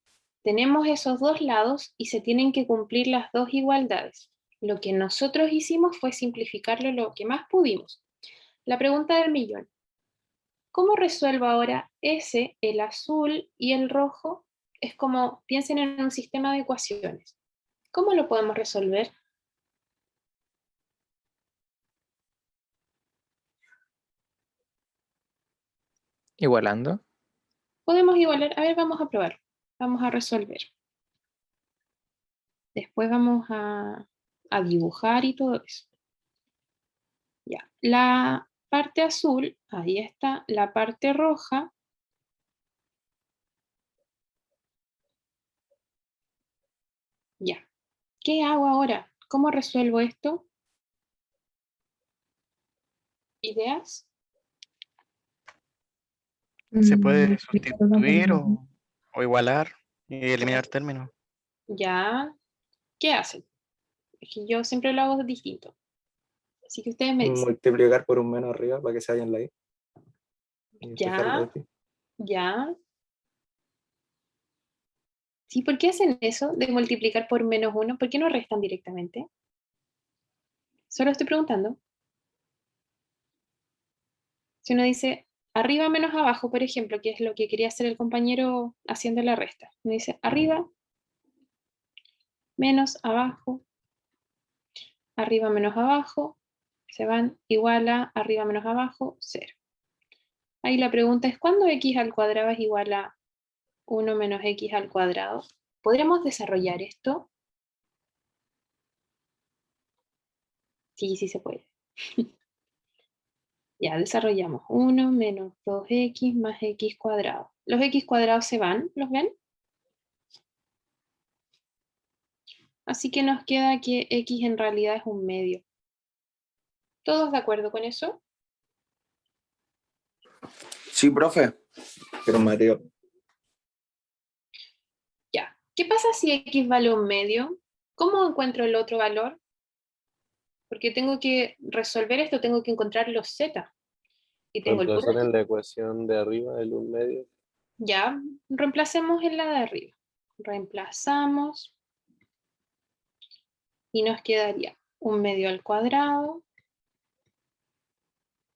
tenemos esos dos lados y se tienen que cumplir las dos igualdades. Lo que nosotros hicimos fue simplificarlo lo que más pudimos. La pregunta del millón. ¿Cómo resuelvo ahora ese, el azul y el rojo? Es como, piensen en un sistema de ecuaciones. ¿Cómo lo podemos resolver? Igualando. Podemos igualar, a ver, vamos a probar. Vamos a resolver. Después vamos a dibujar y todo eso. Ya, la parte azul, ahí está, la parte roja. Ya, ¿qué hago ahora? ¿Cómo resuelvo esto? ¿Ideas? ¿Se puede sustituir o igualar y eliminar términos? Ya, ¿qué hacen? Es que yo siempre lo hago distinto. Así que ustedes me dicen. Multiplicar por un menos arriba para que se vayan la i. Ya, ya. Sí, ¿por qué hacen eso de multiplicar por menos 1? ¿Por qué no restan directamente? Solo estoy preguntando. Si uno dice arriba menos abajo, por ejemplo, que es lo que quería hacer el compañero haciendo la resta. Uno dice arriba menos abajo, arriba menos abajo, se van igual a arriba menos abajo, 0. Ahí la pregunta es, ¿cuándo x al cuadrado es igual a 1 menos x al cuadrado? ¿Podríamos desarrollar esto? Sí, sí se puede. Ya, desarrollamos 1 menos 2x más x cuadrado. Los x cuadrados se van, ¿los ven? Así que nos queda que x en realidad es un medio. ¿Todos de acuerdo con eso? Sí, profe. Pero Mateo. Ya. ¿Qué pasa si x vale un medio? ¿Cómo encuentro el otro valor? Porque tengo que resolver esto, tengo que encontrar los z. Y tengo el Reemplazar puro. en la ecuación de arriba el 1 medio. Ya, reemplacemos en la de arriba. Reemplazamos. Y nos quedaría 1 medio al cuadrado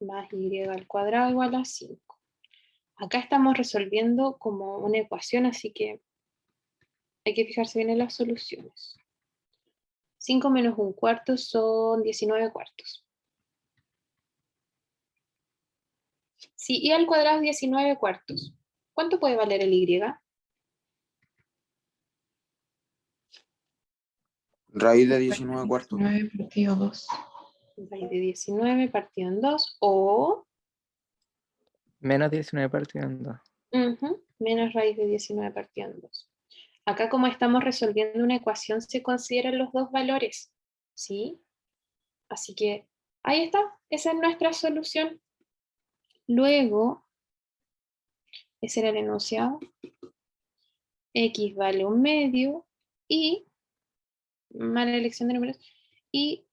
más y al cuadrado igual a 5. Acá estamos resolviendo como una ecuación, así que hay que fijarse bien en las soluciones. 5 menos 1 cuarto son 19 cuartos. Si y al cuadrado es 19 cuartos, ¿cuánto puede valer el y? Raíz de 19 cuartos. 9 partido 2. Raíz de 19 partido en 2 o Menos 19 partido en 2. menos raíz de 19 partido en 2. Acá como estamos resolviendo una ecuación se consideran los dos valores, ¿sí? Así que ahí está, esa es nuestra solución. Luego, ese era el enunciado. X vale un medio y mala elección de números. Y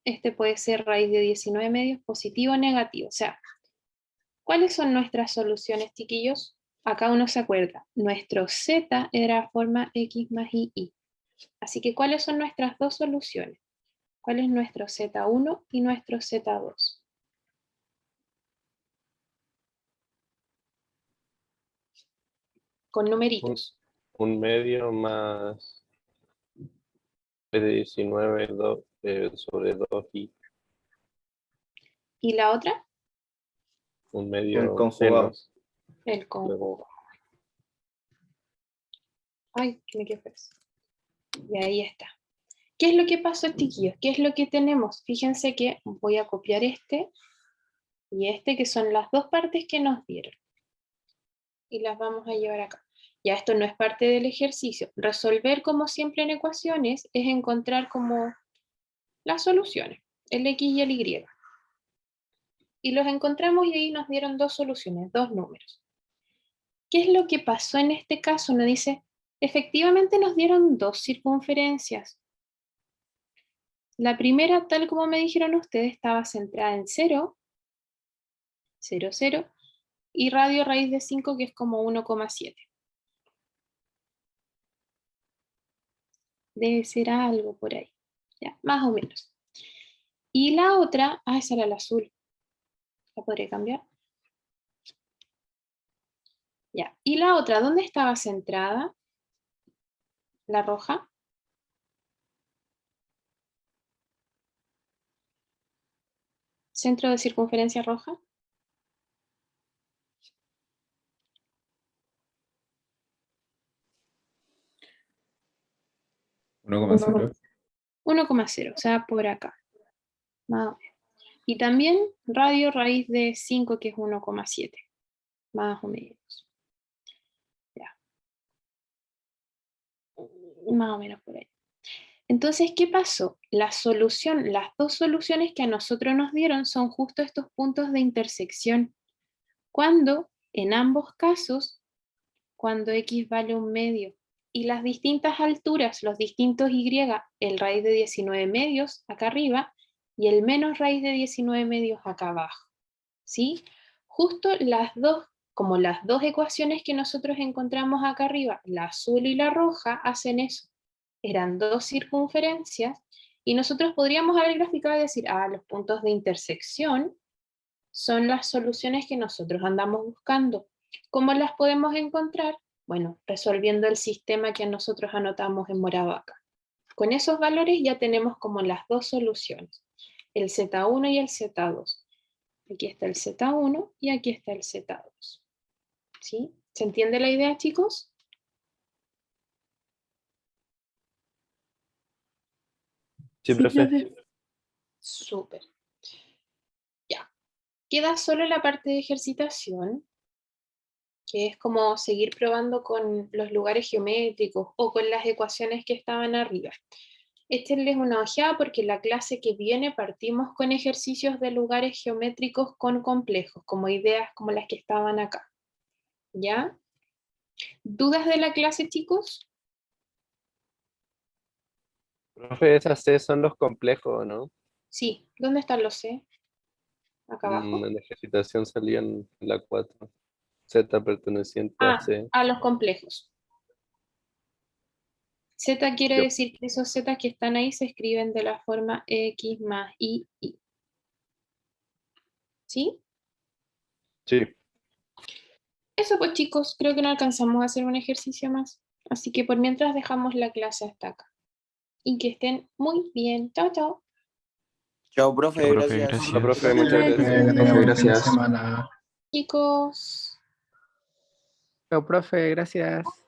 este puede ser raíz de 19 medios, positivo o negativo. O sea, ¿cuáles son nuestras soluciones, chiquillos? Acá uno se acuerda. Nuestro z era forma x más y. Así que, ¿cuáles son nuestras dos soluciones? ¿Cuál es nuestro z1 y nuestro z2? Con numeritos. Un medio más de 19 sobre 2i. ¿Y la otra? Un medio El conjugado. menos. El conjugado. Ay, que me quedé feliz. Y ahí está. ¿Qué es lo que pasó, chiquillos? ¿Qué es lo que tenemos? Fíjense que voy a copiar este y este, que son las dos partes que nos dieron. Y las vamos a llevar acá. Ya esto no es parte del ejercicio. Resolver, como siempre en ecuaciones, es encontrar como las soluciones, el x y el y. Y los encontramos y ahí nos dieron dos soluciones, dos números. ¿Qué es lo que pasó en este caso? Nos dice, efectivamente nos dieron dos circunferencias. La primera, tal como me dijeron ustedes, estaba centrada en 0, 0, 0, y radio raíz de 5, que es como 1,7. Debe ser algo por ahí, ya, más o menos. Y la otra, esa era la azul. ¿La podré cambiar? Ya, y la otra, ¿dónde estaba centrada? La roja. Centro de circunferencia roja. ¿1,0? 1,0, o sea, por acá. Más o menos. Y también radio raíz de 5, que es 1,7. Más o menos. Ya. Más o menos por ahí. Entonces, ¿qué pasó? Las dos soluciones que a nosotros nos dieron son justo estos puntos de intersección. Cuando, en ambos casos, cuando x vale 1 medio, y las distintas alturas, los distintos y, el raíz de 19 medios acá arriba, y el menos raíz de 19 medios acá abajo. ¿Sí? Justo como las dos ecuaciones que nosotros encontramos acá arriba, la azul y la roja, hacen eso. Eran dos circunferencias, y nosotros podríamos haber graficado y decir, los puntos de intersección son las soluciones que nosotros andamos buscando. ¿Cómo las podemos encontrar? Bueno, resolviendo el sistema que nosotros anotamos en morado acá. Con esos valores ya tenemos como las dos soluciones, el Z1 y el Z2. Aquí está el Z1 y aquí está el Z2. ¿Sí? ¿Se entiende la idea, chicos? Sí, profe. Súper. Ya. Queda solo la parte de ejercitación, que es como seguir probando con los lugares geométricos o con las ecuaciones que estaban arriba. Échenles una ojeada porque la clase que viene partimos con ejercicios de lugares geométricos con complejos, como ideas como las que estaban acá. ¿Ya? ¿Dudas de la clase, chicos? Profe, esas C son los complejos, ¿no? Sí. ¿Dónde están los C? Acá abajo. En ejercitación salían la 4. Z perteneciente a C. A los complejos. Z quiere decir que esos Z que están ahí se escriben de la forma X más Y. ¿Sí? Sí. Eso pues, chicos, creo que no alcanzamos a hacer un ejercicio más. Así que por mientras dejamos la clase hasta acá. Y que estén muy bien. Chao, chao. Chao, profe, Chao, profe, gracias. gracias. Chao, profe, muchas Que gracias. tengan buen fin de Gracias. semana. Chicos. Chao, profe, gracias.